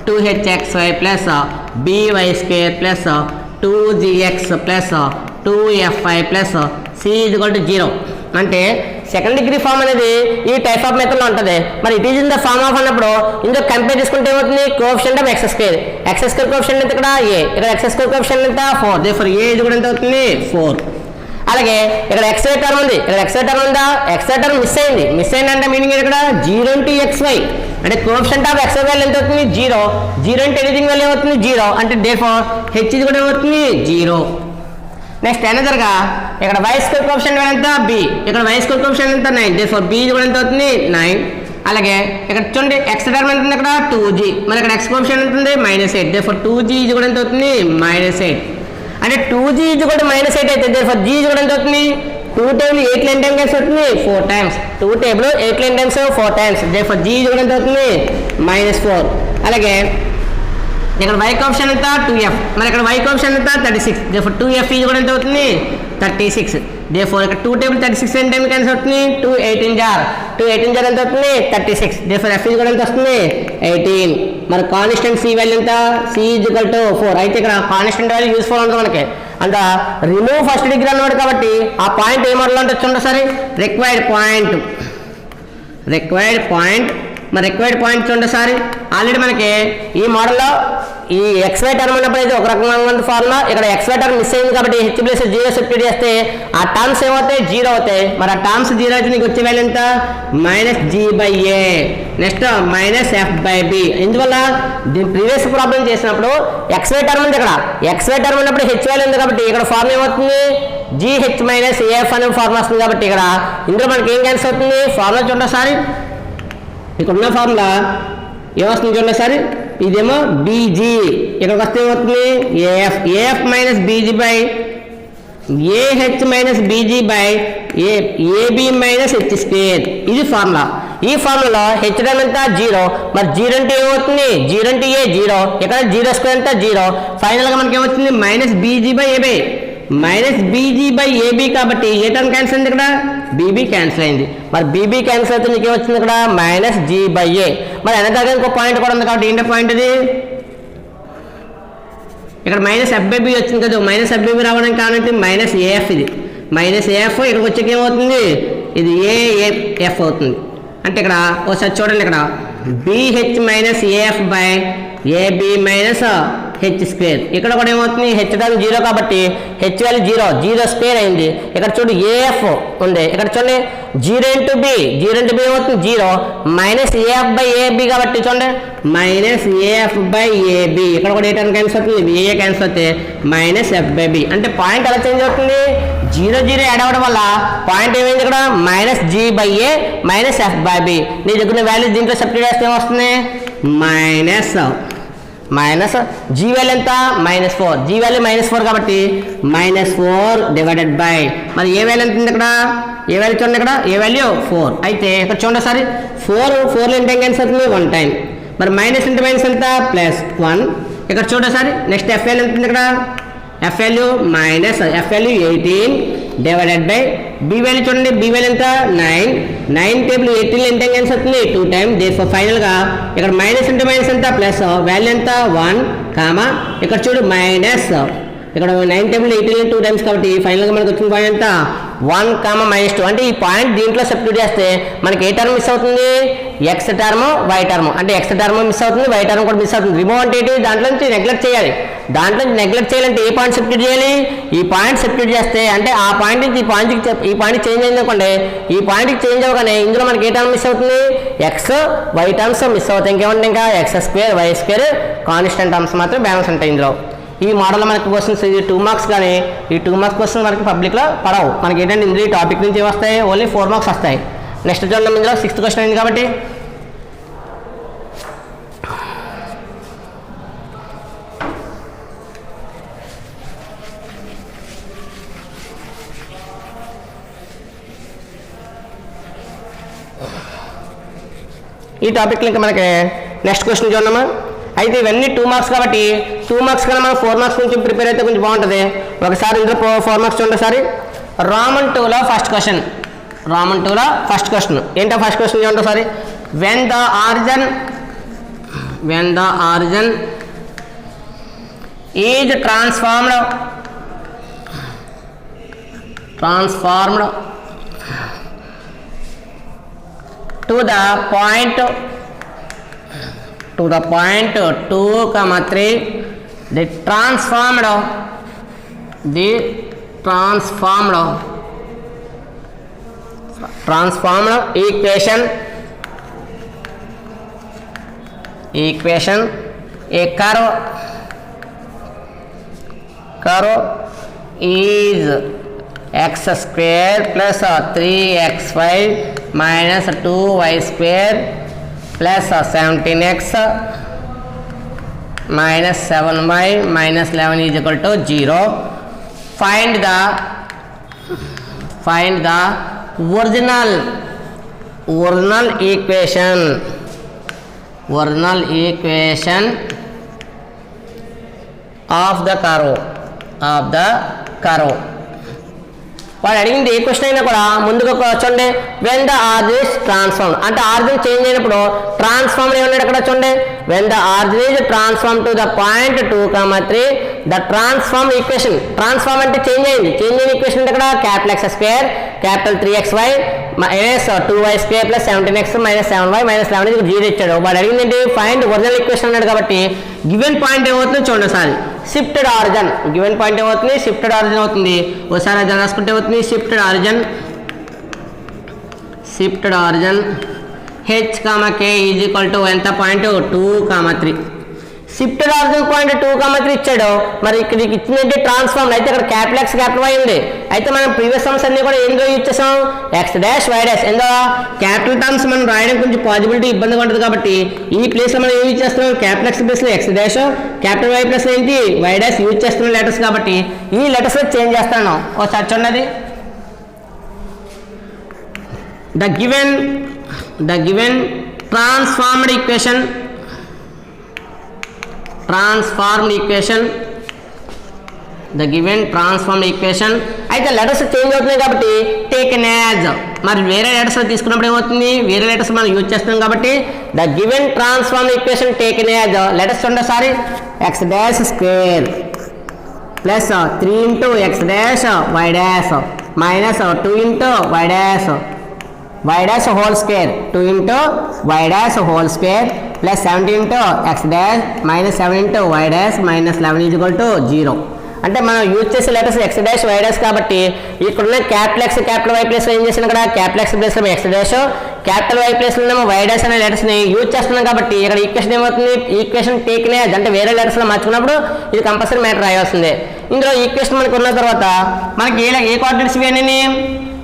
2hxy plus by square plus 2gx plus 2fy plus c = 0 అంటే second degree form అనేది ఈ టైప్ ఆఫ్ మెథడ్లో ఉంటుంది. మరి it is in the form of అన్నప్పుడు ఇందులో compare చేసుకుంటే ఏమవుతుంది, coefficient of x square coefficient ఎంత ఇక్కడ ఏ, ఇక్కడ ఎక్స్ స్క్వేర్ కోఎఫిషియంట్ ఎంత 4, దేర్ఫోర్ ఏ ఇది కూడా ఎంత అవుతుంది 4. అలాగే ఇక్కడ ఎక్స్ టర్మ్ ఉంది, ఇక్కడ ఎక్స్ టర్మ్ ఉందా, ఎక్స్ టర్మ్ మిస్ అయింది అంటే మీనింగ్ ఇక్కడ 0 × xy అంటే కోఎఫిషియంట్ ఆఫ్ ఎక్స్ వాల్యూ ఎంత అవుతుంది 0 × ఎనీథింగ్ వాల్యూ ఏమవుతుంది 0 అంటే దేర్ఫోర్ హెచ్ ఇది కూడా ఏమవుతుంది 0. నెక్స్ట్ అనదర్గా ఇక్కడ y స్క్వేర్ కోఎఫిషియంట్ ఎంత b, ఇక్కడ y స్క్వేర్ కోఎఫిషియంట్ ఎంత 9, దేర్ఫోర్ b ఇది కూడా ఎంత అవుతుంది 9. అలాగే ఇక్కడ చూడండి x టర్మ్ ఎంత ఉంది ఇక్కడ 2g, మరి ఇక్కడ x కోఎఫిషియంట్ ఎంత ఉంది -8, దేర్ఫోర్ 2g ఇది కూడా ఎంత అవుతుంది -8. అంటే 2g ఇది కూడా -8 అయితే దేర్ఫోర్ g ఇది కూడా ఎంత అవుతుంది 2 టేబుల్ 8 లైన్ టైం టైమ్స్ అవుతుంది 4 times, 2 table 8 line times 4 times, therefore g ఇది కూడా ఎంత అవుతుంది -4. అలాగే ఇక్కడ y కోఎఫిషియంట్ ఎంత 2f, మరి ఇక్కడ y కోఎఫిషియంట్ ఎంత 36, దేర్ఫోర్ 2f ఇది కూడా ఎంత అవుతుంది 36, దేర్ఫోర్ ఇక్కడ 2 టేబుల్ 36 ఎంత టైం క్యాన్సిల్ అవుతుంది 2 18 జార్ ఎంత అవుతుంది 36, దేర్ఫోర్ f ఇది కూడా ఎంత వస్తుంది 18. మరి కాన్స్టెంట్ c వాల్యూ ఎంత c = 4. అయితే ఇక్కడ కాన్స్టెంట్ వాల్యూ యూస్ఫుల్ ఉంటుంది మనకి, అంత రిమూవ్ ఫస్ట్ డిగ్రీ అన్నమాట కాబట్టి ఆ పాయింట్ ఏ మోడల్ అంటే చూడండి ఒకసారి రిక్వైర్డ్ పాయింట్ మరి రిక్వైర్డ్ పాయింట్ చూడండి ఒకసారి. ఆల్రెడీ మనకి ఈ మోడల్లో ఈ ఎక్స్వై టర్మ్ ఉన్నప్పుడు అయితే ఒక రకమైన ఫార్ములా, ఇక్కడ ఎక్స్వై టర్మ్ మిస్ అయింది కాబట్టి హెచ్ ప్లస్ 0 సబ్స్టిట్యూట్ చేస్తే ఆ టర్మ్స్ ఏమవుతాయి 0 అవుతాయి. మరి ఆ టర్మ్స్ 0 అయితే నీకు వచ్చే వాల్యూ ఎంత -g/a, నెక్స్ట్ -f/b. ఇందువల్ల దీని ప్రీవియస్ ప్రాబ్లం చేసినప్పుడు ఎక్స్వై టర్మ్ ఉంది, ఇక్కడ ఎక్స్వై టర్మ్ ఉన్నప్పుడు హెచ్ వాల్యూ ఉంది కాబట్టి ఇక్కడ ఫార్ములా ఏమవుతుంది gh - af అనే ఫార్ములా వస్తుంది. కాబట్టి ఇక్కడ ఇందులో మనకి ఏం క్యాన్సిల్ అవుతుంది, ఫార్ములా చూడండి ఒకసారి. ఇక్కడ ఉన్న ఫార్ములా ఏమొస్తుంది చూడండి ఒకసారి, ఇదేమో bg, ఇక్కడికి వస్తే ఏమవుతుంది af - bg by ah - bg by ab - h square. ఇది ఫార్ములా. ఈ ఫార్ములాలో హెచ్ టర్మ్ ఎంత 0, మరి 0 అంటే ఏమవుతుంది 0 అంటే ఏ 0, ఇక్కడ 0 స్క్వేర్ ఎంత 0, ఫైనల్గా మనకి ఏమవుతుంది -bg/ab కాబట్టి ఏ టర్మ్ క్యాన్సిల్ అయింది, ఇక్కడ bb క్యాన్సిల్ అయింది. మరి bb క్యాన్సిల్ అయితే నీకు ఏమొచ్చింది ఇక్కడ -g/a. మరి అనగా ఇంకో పాయింట్ కూడా ఉంది కాబట్టి ఏంటో పాయింట్ ఇది, ఇక్కడ -f/b వచ్చింది కదా, -f/b రావడానికి కారణం -af, ఇది -af ఇక్కడికి వచ్చాక ఏమవుతుంది ఇది af అవుతుంది. అంటే ఇక్కడ ఒకసారి చూడండి, ఇక్కడ bh - af by ab - h square, ఇక్కడ కూడా ఏమవుతుంది హెచ్ టర్మ్ 0 కాబట్టి హెచ్ వాల్యూ 0 స్క్వేర్ అయింది. ఇక్కడ చూడు af ఉంది, ఇక్కడ చూడండి 0 × b ఏమవుతుంది 0 -af/ab కాబట్టి చూడండి -af/ab. ఇక్కడ కూడా ఏ టర్మ్ క్యాన్సిల్ అవుతుంది a క్యాన్సిల్ అవుతే -f/b. అంటే పాయింట్ ఎలా చేంజ్ అవుతుంది 0 యాడ్ అవ్వడం వల్ల పాయింట్ ఏమైంది ఇక్కడ -g/a -f/b. నీ దగ్గర వాల్యూ దీంట్లో సబ్స్టిట్యూట్ చేస్తే ఏమొస్తుంది g వాల్యూ ఎంత -4, g వాల్యూ -4 కాబట్టి -4 డివైడెడ్ బై మరి ఏ వాల్యూ ఎంత ఉంది, ఇక్కడ ఏ వాల్యూ చూడండి, ఇక్కడ ఏ వాల్యూ 4. అయితే ఇక్కడ చూడండి ఒకసారి 4 ఎంత క్యాన్సిల్ అవుతుంది 1 టైం, మరి మైనస్ ఇంటూ మైనస్ ఎంత +1. ఇక్కడ చూడండి ఒకసారి నెక్స్ట్ f వాల్యూ ఎంత ఉంది, ఇక్కడ f value 18 divided by b value చూడండి, b వాల్యూ ఎంత 9 టేబుల్ 18 ఎంత క్యాన్సిల్ అవుతుంది 2 టైం, దేర్ఫోర్ ఫైనల్గా ఇక్కడ మైనస్ ఇంటూ మైనస్ ఎంత ప్లస్ వాల్యూ ఎంత 1 కామా ఇక్కడ చూడు మైనస్ ఇక్కడ 9 టేబుల్ 18 2 టైమ్స్ కాబట్టి ఫైనల్గా మనకు వచ్చిన పాయింట్ ఎంత 1, -2. అంటే ఈ పాయింట్ దీంట్లో సబ్స్టిట్యూట్ చేస్తే మనకి ఏ టర్మ్ మిస్ అవుతుంది ఎక్స్ టర్మ్ వై టర్మ్, అంటే ఎక్స్ టర్మ్ మిస్ అవుతుంది వై టర్మ్ కూడా మిస్ అవుతుంది. రిమూవ్ అంటే ఏంటి, దాంట్లో నుంచి నెగ్లెక్ట్ చేయాలి. దాంట్లో నెగ్లెక్ట్ చేయాలంటే ఏ పాయింట్ సబ్స్టిట్యూట్ చేయాలి, ఈ పాయింట్ సబ్స్టిట్యూట్ చేస్తే అంటే ఆ పాయింట్ నుంచి ఈ పాయింట్ చేంజ్ అయింది అనుకోండి, ఈ పాయింట్కి చేంజ్ అవ్వగానే ఇందులో మనకి ఏ టర్మ్ మిస్ అవుతుంది ఎక్స్ వై టర్మ్స్ మిస్ అవుతాయి. ఇంకేమంటే ఇంకా x² y² కాన్స్టెంట్ టర్మ్స్ మాత్రం బ్యాలెన్స్ ఉంటాయి ఇందులో. ఈ మోడల్లో మనకి క్వశ్చన్స్ ఇది 2 మార్క్స్, కానీ ఈ 2 మార్క్స్ క్వశ్చన్స్ మనకి పబ్లిక్లో పడవు. మనకి ఏంటంటే ఇందులో ఈ టాపిక్ నుంచి వస్తాయి ఓన్లీ 4 మార్క్స్ వస్తాయి. నెక్స్ట్ చూడండి ఇందులో 6th క్వశ్చన్ అయింది కాబట్టి ఈ టాపిక్లో ఇంకా మనకి నెక్స్ట్ క్వశ్చన్ చూడమ్మా. అయితే ఇవన్నీ 2 మార్క్స్ కాబట్టి 2 మార్క్స్ కన్నా మనం 4 మార్క్స్ నుంచి ప్రిపేర్ అయితే కొంచెం బాగుంటుంది. ఒకసారి ఇందులో 4 మార్క్స్ చూడండి. ఒకసారి రోమన్ 2లో ఫస్ట్ క్వశ్చన్ ఏంటో ఫస్ట్ క్వశ్చన్ చూడండి ఒకసారి. When the origin when the origin is transformed to the point 2, 3, the transformed equation a curve is x square plus 3xy minus 2y square plus 17x minus 7y minus 11 is equal to 0. Find the original equation of the curve. వాడు అడిగింది ఏ question అయినా కూడా ముందుగా చూడండి when the ఆర్జిన్ is transform అంటే ఆర్జిన్ change అయినప్పుడు transform ఏమన్నాడు అక్కడ చూడండి when the ఆర్జిన్ is transform to the point 2, 3 the transform equation transform అంటే చేంజ్ అయిన ఈక్వేషన్ అంటే ఇక్కడ capital x square capital 3xy minus 2y square plus 17x minus 7y minus 11 zero ఇచ్చాడు. వాడు అడిగింది ఏంటి ఫైండ్ ఒరిజినల్ ఈక్వేషన్ అన్నాడు కాబట్టి గివెన్ పాయింట్ ఏమవుతుందో చూడండి ఒకసారి షిఫ్టెడ్ ఆరిజిన్ గివెన్ పాయింట్ ఏమవుతుంది షిఫ్టెడ్ ఆరిజిన్ అవుతుంది. ఒకసారి అది రాసుకుంటే అవుతుంది shifted origin h, k is equal to ఎంత పాయింట్ 2, 3 షిఫ్టెడ్ ఆరిజిన్ పాయింట్ 2, 3 ఇచ్చాడు. మరి ఇక్కడ ఇచ్చినట్టు ట్రాన్స్ఫార్మ్ అయితే ఇక్కడ క్యాపిటల్ x క్యాపిటల్ y ఉంది. అయితే మనం ప్రీవియస్ సమ్స్ అన్ని కూడా ఏందో యూజ్ చేసాం x డాష్ y డాష్ ఏందో క్యాపిటల్ టర్మ్స్ మనం రాయడం కొంచెం పాజిబిలిటీ ఇబ్బందిగా ఉంటుంది కాబట్టి ఈ ప్లేస్ లో మనం ఏం యూజ్ చేస్తున్నాం క్యాపిటల్ x ప్లేస్ లో x dash capital y place లో ఏంటి y డాష్ యూజ్ చేస్తున్నాం లెటర్స్ కాబట్టి ఈ లెటర్స్ లో చేంజ్ చేస్తాను. ఒకసారి చూడండి ద గివెన్ ట్రాన్స్ఫార్మ్డ్ ఈక్వేషన్ అయితే లెటర్స్ చేంజ్ అవుతున్నాయి కాబట్టి టేకెన్ యాజ్ మరి వేరే లెటర్స్ తీసుకున్నప్పుడు ఏమవుతుంది వేరే లెటర్స్ మనం యూజ్ చేస్తున్నాం కాబట్టి the given transform equation taken as letters చూడండి సారీ x dash square plus 3 into x dash y dash minus 2 into y dash whole square 2 into y dash whole square plus 17 into x dash minus 7 into y dash minus 11 is equal to 0. అంటే మనం use చేసే letters x dash y dash కాబట్టి ఇక్కడున్న capital x capital y place లో ఏం చేసిన ఇక్కడ capital x place లో x dash capital y place లో y డాష్ అనే లెటర్స్ ని యూజ్ చేస్తున్నాం కాబట్టి ఇక్కడ ఈక్వేషన్ ఏమవుతుంది ఈక్వేషన్ టేకెన్ యాజ్ అంటే వేరే లెటర్స్ లో మార్చుకున్నప్పుడు ఇది కంపల్సరీ మ్యాటర్ రాయాల్సిందే. ఇందులో ఈక్వేషన్ మనకు ఉన్న తర్వాత మనకి ఏ కోఆర్డినేట్స్ ఇవన్నీ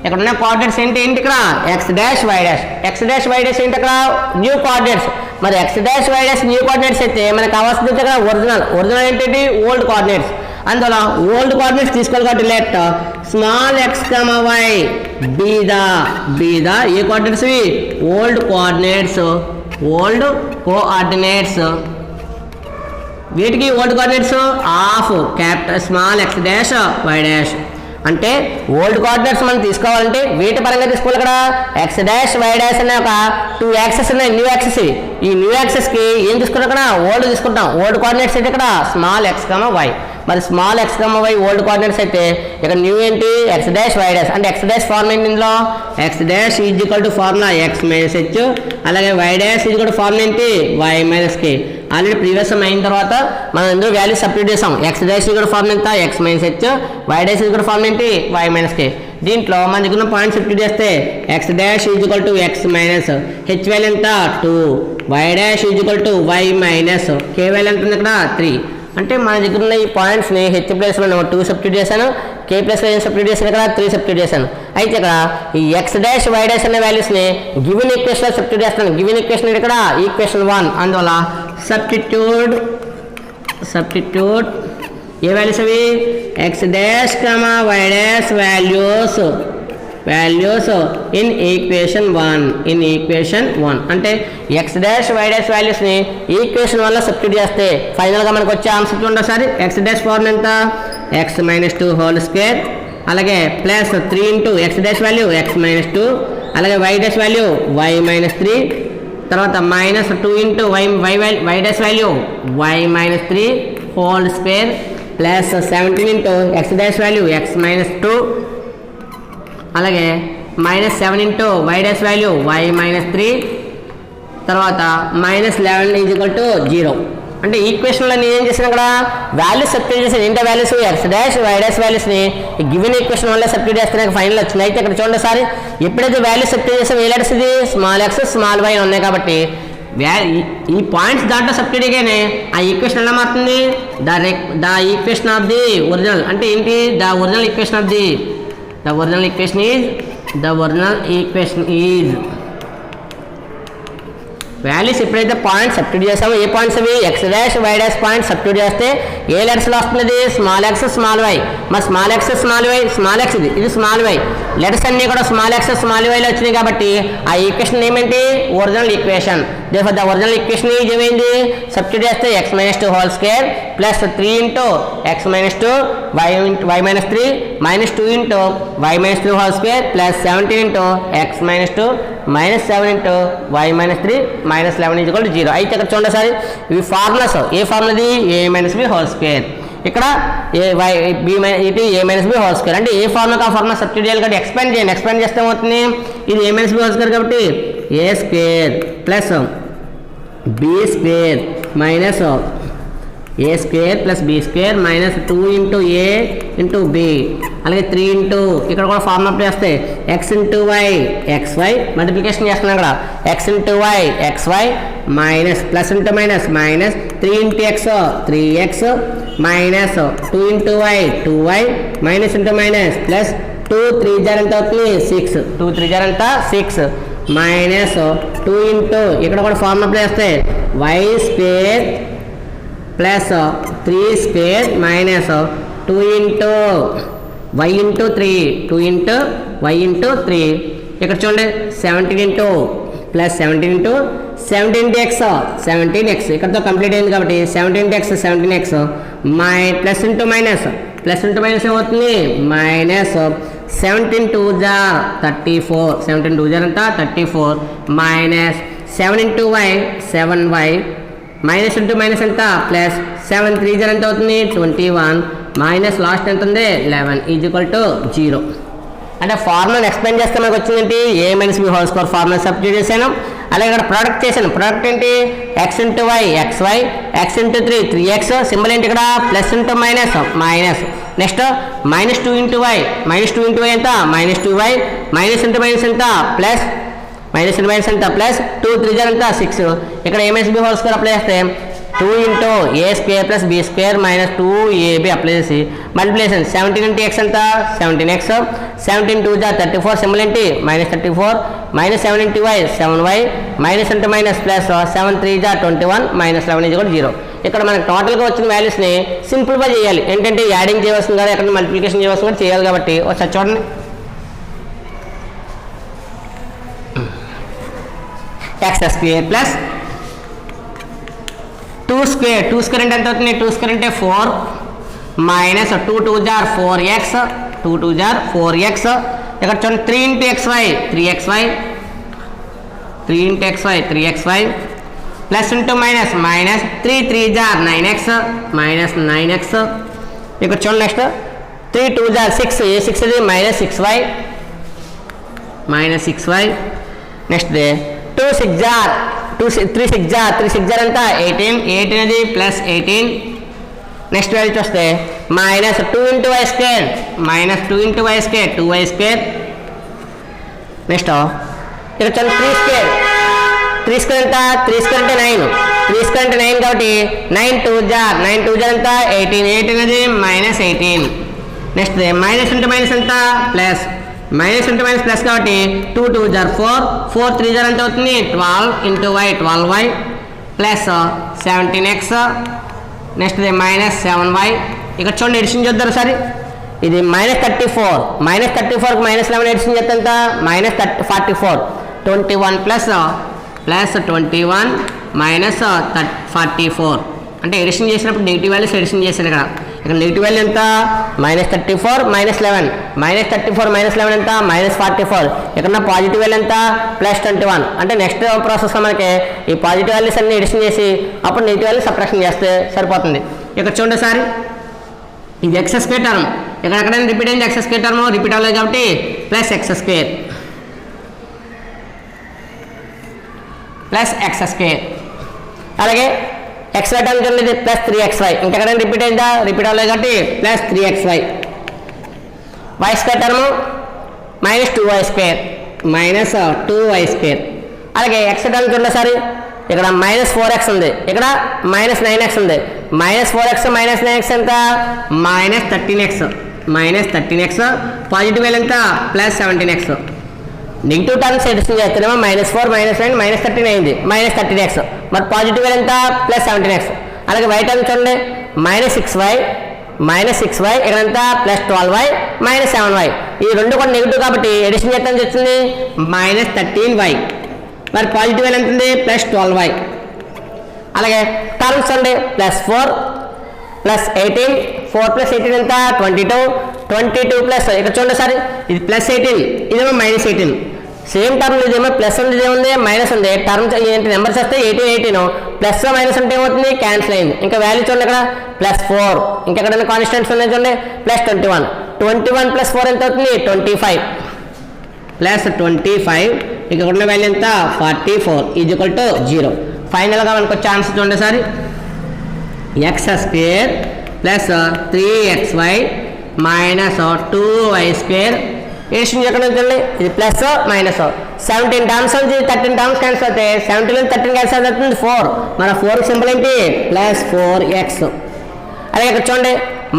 ఇక్కడ ఉన్న కోఆర్డినేట్స్ ఏంటి ఇక్కడ x డాష్ y డాష్ ఏంటి అక్కడ న్యూ కోఆర్డినేట్స్ మరి x dash y dash new coordinates అయితే మనకు కావాల్సింది ఇక్కడ ఒరిజినల్ ఏంటి ఓల్డ్ కోఆర్డినేట్స్. అందువల్ల ఓల్డ్ కోఆర్డినేట్స్ తీసుకోవాలి కాబట్టి let small x, y be the a coordinates old coordinates వీటికి old coordinates of capital small x dash y dash అంటే ఓల్డ్ కోఆర్డినేట్స్ మనం తీసుకోవాలంటే వీటి పరంగా తీసుకోవాలి ఇక్కడ x డాష్ y డాష్ అనే ఒక 2 యాక్సెస్ ఉన్నాయి న్యూ యాక్సెస్ ఈ న్యూ యాక్సెస్ కి ఏం తీసుకుంటాం ఇక్కడ ఓల్డ్ తీసుకుంటాం ఓల్డ్ కోఆర్డినేట్స్ అయితే ఇక్కడ స్మాల్ x, y మరి small x, y old coordinates అయితే ఇక్కడ న్యూ ఏంటి x డాష్ y డాష్ అంటే x డాష్ ఫార్మ్ ఏంటి ఇందులో x dash is equal to formula x minus h అలాగే y dash is equal to formula ఏంటి y minus k already previous అయిన తర్వాత మనం ఇందులో వాల్యూ సబ్స్టిట్యూట్ చేసాం x dash is equal to formula ఎంత x minus h y dash is equal to formula ఏంటి y minus k దీంట్లో మన దగ్గర ఉన్న పాయింట్ సబ్స్టిట్యూట్ చేస్తే x dash is equal to x minus h value ఎంత 2 y dash is equal to y minus k value ఎంత ఇక్కడ 3 అంటే మన దగ్గర ఉన్న ఈ పాయింట్స్ని హెచ్ ప్లేస్లో 2 సబ్స్టిట్యూట్ చేశాను k ప్లేస్లో ఏం సబ్స్టిట్యూట్ చేశాను ఇక్కడ 3 సబ్స్టిట్యూట్ చేశాను. అయితే ఇక్కడ ఈ x డాష్ y డాష్ అనే వాల్యూస్ని గివెన్ ఈక్వేషన్లో సబ్స్టిట్యూట్ చేస్తాను. గివెన్ ఈక్వేషన్ ఇక్కడ ఈక్వేషన్ 1 అందువల్ల సబ్స్టిట్యూట్ ఏ వాల్యూస్ అవి x dash y dash values in equation 1 అంటే x డాష్ y డాష్ వాల్యూస్ని ఈక్వేషన్ 1లో సబ్స్టిట్యూట్ చేస్తే ఫైనల్గా మనకు వచ్చే ఆన్సర్ చూడండి ఒకసారి x డాష్ ఫార్మ్ ఎంత x మైనస్ 2 హోల్ స్క్వేర్ అలాగే plus 3 into x dash value x minus 2 అలాగే y dash value y minus 3 తర్వాత minus 2 into y dash value y minus 3 whole square plus 17 into x dash value x minus 2 అలాగే minus 7 into y dash value y minus 3 తర్వాత minus 11 is equal to 0. అంటే ఈక్వేషన్లో నేను ఏం చేశాను అక్కడ values substitute చేశాను. ఏంటో values x dash why dash వాల్యూస్ని గివెన్ ఈక్వేషన్ వల్ల సబ్స్టిట్యూట్ చేస్తే నాకు ఫైనల్ వచ్చింది. అయితే ఇక్కడ చూడండి సార్, ఎప్పుడైతే వాల్యూస్ సబ్స్టిట్యూట్ చేస్తాం ఏ లెటర్స్ ఇది స్మాల్ ఎక్స్ స్మాల్ వై ఉన్నాయి కాబట్టి ఈ పాయింట్స్ దాంట్లో సబ్స్టిట్యూట్ అయ్యానే ఆ ఈక్వేషన్ ఎలా మారుతుంది the equation of the original. అంటే ఏంటి the original equation of the original equation is values ఎప్పుడైతే పాయింట్స్ సబ్స్టిట్యూట్ చేస్తామో ఏ పాయింట్స్ అవి x dash why dash points substitute చేస్తే ఏ లెటర్స్లో వస్తుంది స్మాల్ ఎక్స్ స్మాల్ వై. మరి small x small y small x ఇది స్మాల్ వై లెటర్స్ అన్నీ కూడా స్మాల్ ఎక్స్ స్మాల్ వైలో వచ్చినాయి కాబట్టి ఆ ఈక్వేషన్ ఏమేంటి original equation. There the original equation is ఏమైంది సబ్స్టిట్యూట్ చేస్తే x minus 2 whole square plus 3 into x minus 2 y minus 3 minus 2 into y minus 3 whole square plus 17 into x minus 2 minus 7 into y minus 3 minus 11 is equal to 0. అయితే ఇక్కడ చూడండి sir ఇవి formulas. ఏ ఫార్ములాది a minus B whole square, ఇక్కడ a y b ఇది a minus B whole square. అంటే ఏ ఫార్ములా ఆ ఫార్ములా సబ్స్టిట్యూట్ చేయాలి కాబట్టి ఎక్స్పాండ్ చేయండి. ఎక్స్పాండ్ చేస్తే ఏమవుతుంది ఇది a minus B whole square కాబట్టి ఏ square plus B square minus a square plus B square minus 2 into A into b అలాగే 3 ఇంటూ ఇక్కడ కూడా ఫార్ములా అప్లై చేస్తే x into y x y multiplication చేస్తున్నాం ఇక్కడ x into y x y minus plus into minus minus 3 into x 3x minus 2 into y 2y minus into minus plus 2 3 జార్ ఎంత అవుతుంది 6 2 3 జార్ ఎంత 6 మైనస్ 2 ఇంటూ ఇక్కడ కూడా ఫార్ములా అప్లై చేస్తే y square plus 3 square minus 2 into y into 3 2 into y into 3 ఇక్కడ చూడండి 17 into plus 17 into 17 into x 17x ఇక్కడతో కంప్లీట్ అయింది కాబట్టి 17 into x 17x plus into minus ఏమవుతుంది మైనస్ 17 2 జార్ 34 17 2 జార్ అంతా 34 minus 7 into y 7y minus into minus ఎంత ప్లస్ 7 3 జార్ ఎంత అవుతుంది 21 మైనస్ లాస్ట్ ఎంత ఉంది 11 ఈజ్ ఈక్వల్ టు 0. అంటే ఫార్ములాని ఎక్స్ప్లెయిన్ చేస్తే మనకు వచ్చిందంటే a minus B whole square formula substitute చేశాను. అలాగే ఇక్కడ ప్రోడక్ట్ చేశాను. ప్రోడక్ట్ ఏంటి x into y x y x into 3 3x symbol ఏంటి ఇక్కడ plus into minus next minus 2 into y ఎంత minus 2y minus into minus ఎంత ప్లస్ మైనస్ ఇంటూ మైనస్ ఎంత ప్లస్ 2 3 జార్ ఎంత 6 ఇక్కడ a minus B whole square apply చేస్తే 2 into a square plus B square minus 2ab apply చేసి multiplication 17 into x ఎంత 17x 17 2 జార్ 34 సింబల్ ఏంటి minus 34 minus 7 into y 7y minus into minus plus 7 3 జార్ 21 మైనస్ 11 ఈజ్ ఈక్వల్ 0. ఇక్కడ మనకు టోటల్గా వచ్చిన వాల్యూస్ని సింపుల్గా చేయాలి. ఏంటంటే యాడింగ్ చేయవలసింది కదా ఎక్కడ మల్టిప్లికేషన్ చేయవలసింది కూడా చేయాలి కాబట్టి ఒకసారి చూడండి. ఎక్స్ స్క్వేర్ ప్లస్ 2 స్క్వేర్ అంటే ఎంత అవుతుంది 2 స్క్వేర్ అంటే 4 minus 2 2 jar 4x 2 2 jar 4x ఇక్కడ చూడండి 3 into xy 3xy plus into minus 3 3 జార్ 9x మైనస్ 9x ఇక్కడ చూడండి నెక్స్ట్ 3 2 జార్ 6 ఏ 6 ఇది minus 6y next 2 6 jar 3 6 jar అంతా 18 అది ప్లస్ 18 నెక్స్ట్ వాల్యూ చూస్తే minus 2 into y square 2y square next ఇక్కడ చూడండి 3 స్క్వేర్ ఎంత 3 స్క్వేర్ అంటే 9 కాబట్టి 9 2 జార్ అంతా 18 అది minus 18 next minus into minus ఎంత plus minus into minus plus కాబట్టి 2 2 జార్ 4 3 జార్ ఎంత అవుతుంది 12 into y 12y plus 17x next minus 7y ఇక్కడ చూడండి ఎడిషన్ చేద్దాం సరే ఇది మైనస్ 34 మైనస్ 11 ఎడిషన్ చేస్తే ఎంత మైనస్ 44 21 ప్లస్ 21 మైనస్ 44 అంటే ఎడిషన్ చేసినప్పుడు నెగిటివ్ వాల్యూస్ ఎడిషన్ చేశాను ఇక్కడ నెగిటివ్ వాల్యూ ఎంత -34 -11 -34 -11 ఎంత -44 ఇక్కడ పాజిటివ్ వాల్యూ ఎంత +21 అంటే నెక్స్ట్ ప్రాసెస్లో మనకి ఈ పాజిటివ్ వాల్యూస్ అన్ని ఎడిషన్ చేసి అప్పుడు నెగిటివ్ వాల్యూ సబ్ట్రాక్షన్ చేస్తే సరిపోతుంది. ఇక్కడ చూడండి సార్ ఇది x² టర్మ్ ఇక్కడ ఎక్కడైనా రిపీట్ అయింది x² టర్మ్ రిపీట్ అవ్వలేదు కాబట్టి +x² అలాగే xy టర్మ్ చూడండి +3xy ఇంకెక్కడైనా రిపీట్ అయిందా రిపీట్ అవ్వలేదు కాబట్టి +3xy y² టర్మ్ -2y² అలాగే x టర్మ్ చూడండి సార్ ఇక్కడ -4x ఉంది ఇక్కడ -9x ఉంది -4x -9x ఎంత -13x పాజిటివ్ వాల్యూ ఎంత +17x నెగిటివ్ టర్మ్స్ ఎడిషన్ చేస్తేనేమో -4 -9 -13 అయింది -13x మరి పాజిటివ్ వాల్యూ ఎంత +17x అలాగే y టర్మ్ చూడండి -6y ఇక్కడ ఎంత +12y -7y ఈ రెండు కూడా నెగిటివ్ కాబట్టి ఎడిషన్ చేస్తే వచ్చింది -13y మరి పాజిటివ్ వాల్యూ ఎంత ఉంది +12y అలాగే టర్మ్స్ అండి +4 +18 4 + 18 ఎంత 22 ప్లస్ ఇక్కడ చూడండి సార్ ఇది +18 ఇదేమో -18 సేమ్ టర్మ్ ఇదేమో ప్లస్ ఉంది ఇదేముంది మైనస్ ఉంది టర్మ్స్ ఏంటి నెంబర్స్ వస్తే 18 ప్లస్ మైనస్ ఉంటే ఏమవుతుంది క్యాన్సిల్ అయింది ఇంకా వాల్యూ చూడండి ఇక్కడ +4 ఇంకెక్కడైనా కాన్స్టెంట్స్ ఉన్నాయి చూడండి +21 + 4 ఎంత అవుతుంది 25 +25 ఇక్కడ ఉన్న వాల్యూ ఎంత 44 = 0 ఫైనల్గా మనకు వచ్చే ఆన్సర్ చూడండి sir x² + 3xy -2y² edition ఎక్కడ ఉందండి ఇది ప్లస్ మైనస్ 17 టర్మ్స్ నుంచి 13 టర్మ్స్ క్యాన్సిల్ అవుతాయి 17 నుంచి 13 క్యాన్సిల్ అవుతుంది 4 మన 4 సింబల్ ఏంటి +4x అలాగే ఇక్కడ చూడండి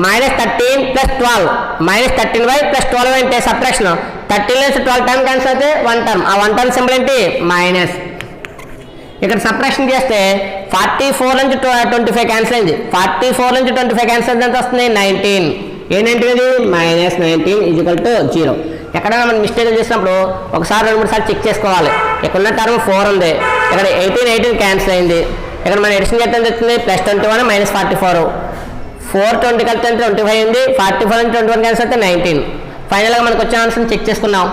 -13 + 12 -13y + 12y అంటే సబ్ట్రాక్షన్ 13 నుంచి 12 టర్మ్ క్యాన్సిల్ అయితే 1 టర్మ్ ఆ 1 టర్మ్ సింబల్ ఏంటి మైనస్ ఇక్కడ సబ్ట్రాక్షన్ చేస్తే 44 నుంచి 25 క్యాన్సిల్ అయింది 44 నుంచి 25 క్యాన్సిల్ అయితే ఎంత వస్తుంది 19 ఏంటంటే -19 = 0 ఎక్కడైనా మనం మిస్టేక్ చేసినప్పుడు ఒకసారి 2-3 సార్లు చెక్ చేసుకోవాలి ఇక్కడున్న టర్మ్ 4 ఉంది ఇక్కడ 18 క్యాన్సిల్ అయింది ఇక్కడ మనం ఎడిషన్ చేస్తే వస్తుంది +21 -44 420 కలిపితే 25 అయింది 44 నుంచి 21 క్యాన్సిల్ అయితే 19 ఫైనల్గా మనకు వచ్చే ఆన్సర్ చెక్ చేసుకున్నాం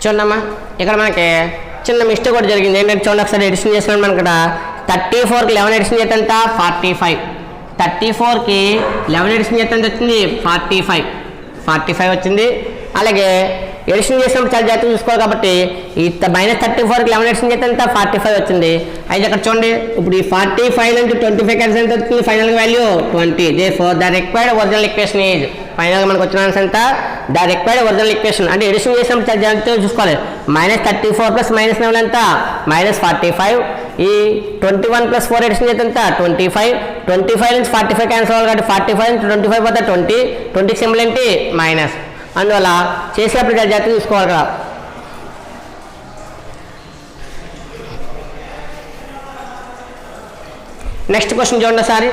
చూడమ్మా ఇక్కడ మనకి చిన్న మిస్టేక్ కూడా జరిగింది ఏంటంటే చూడండి ఒకసారి ఎడిషన్ చేస్తున్నాం మనకి ఇక్కడ 34కి 11 ఎడిషన్ చేస్తే 45 34కి 11 ఎడిషన్ చేస్తే వచ్చింది 45 వచ్చింది అలాగే ఎడిషన్ చేసినప్పుడు చాలా జాగ్రత్తగా చూసుకోవాలి కాబట్టి ఈ -34కి 11 ఎడిషన్ చేస్తే 45 వచ్చింది అయితే అక్కడ చూడండి ఇప్పుడు ఈ 45 నుంచి 25 క్యాన్సిల్ ఎంత వచ్చింది final value 20 therefore the required original equation is ఫైనల్గా మనకు వచ్చిన ఆన్సర్ ఎంత ద రిక్వైర్డ్ ఒరిజినల్ ఈక్వేషన్ అంటే ఎడిషన్ చేసినప్పుడు చాలా జాగ్రత్తగా చూసుకోవాలి -34 + -9 ఎంత -45 ఈ 21 + 4 ఎడిషన్ చేస్తే ఎంత 25 నుంచి 45 క్యాన్సిల్ అవ్వాలి కాబట్టి 45 నుంచి 25 పోతే 20 సింబల్ ఏంటి మైనస్ అందువల్ల చేసేటప్పుడు చాలా జాగ్రత్తగా చూసుకోవాలి కదా నెక్స్ట్ క్వశ్చన్ చూడండి సార్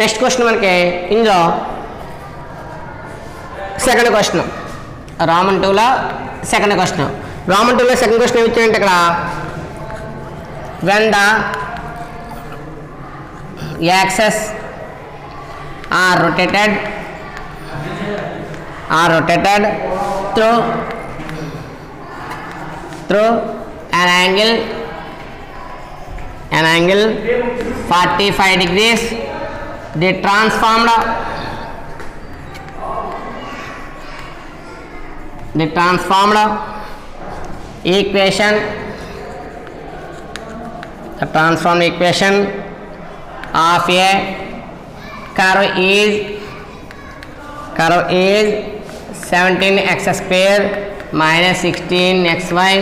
నెక్స్ట్ క్వశ్చన్ మనకి ఇందులో సెకండ్ క్వశ్చన్ రామన్ 2లో సెకండ్ క్వశ్చన్ ఏమి ఇచ్చారంటే ఇక్కడ when the axes are rotated through an angle 45 degrees the transformed equation the transformed equation of a curve is 17x² minus 16xy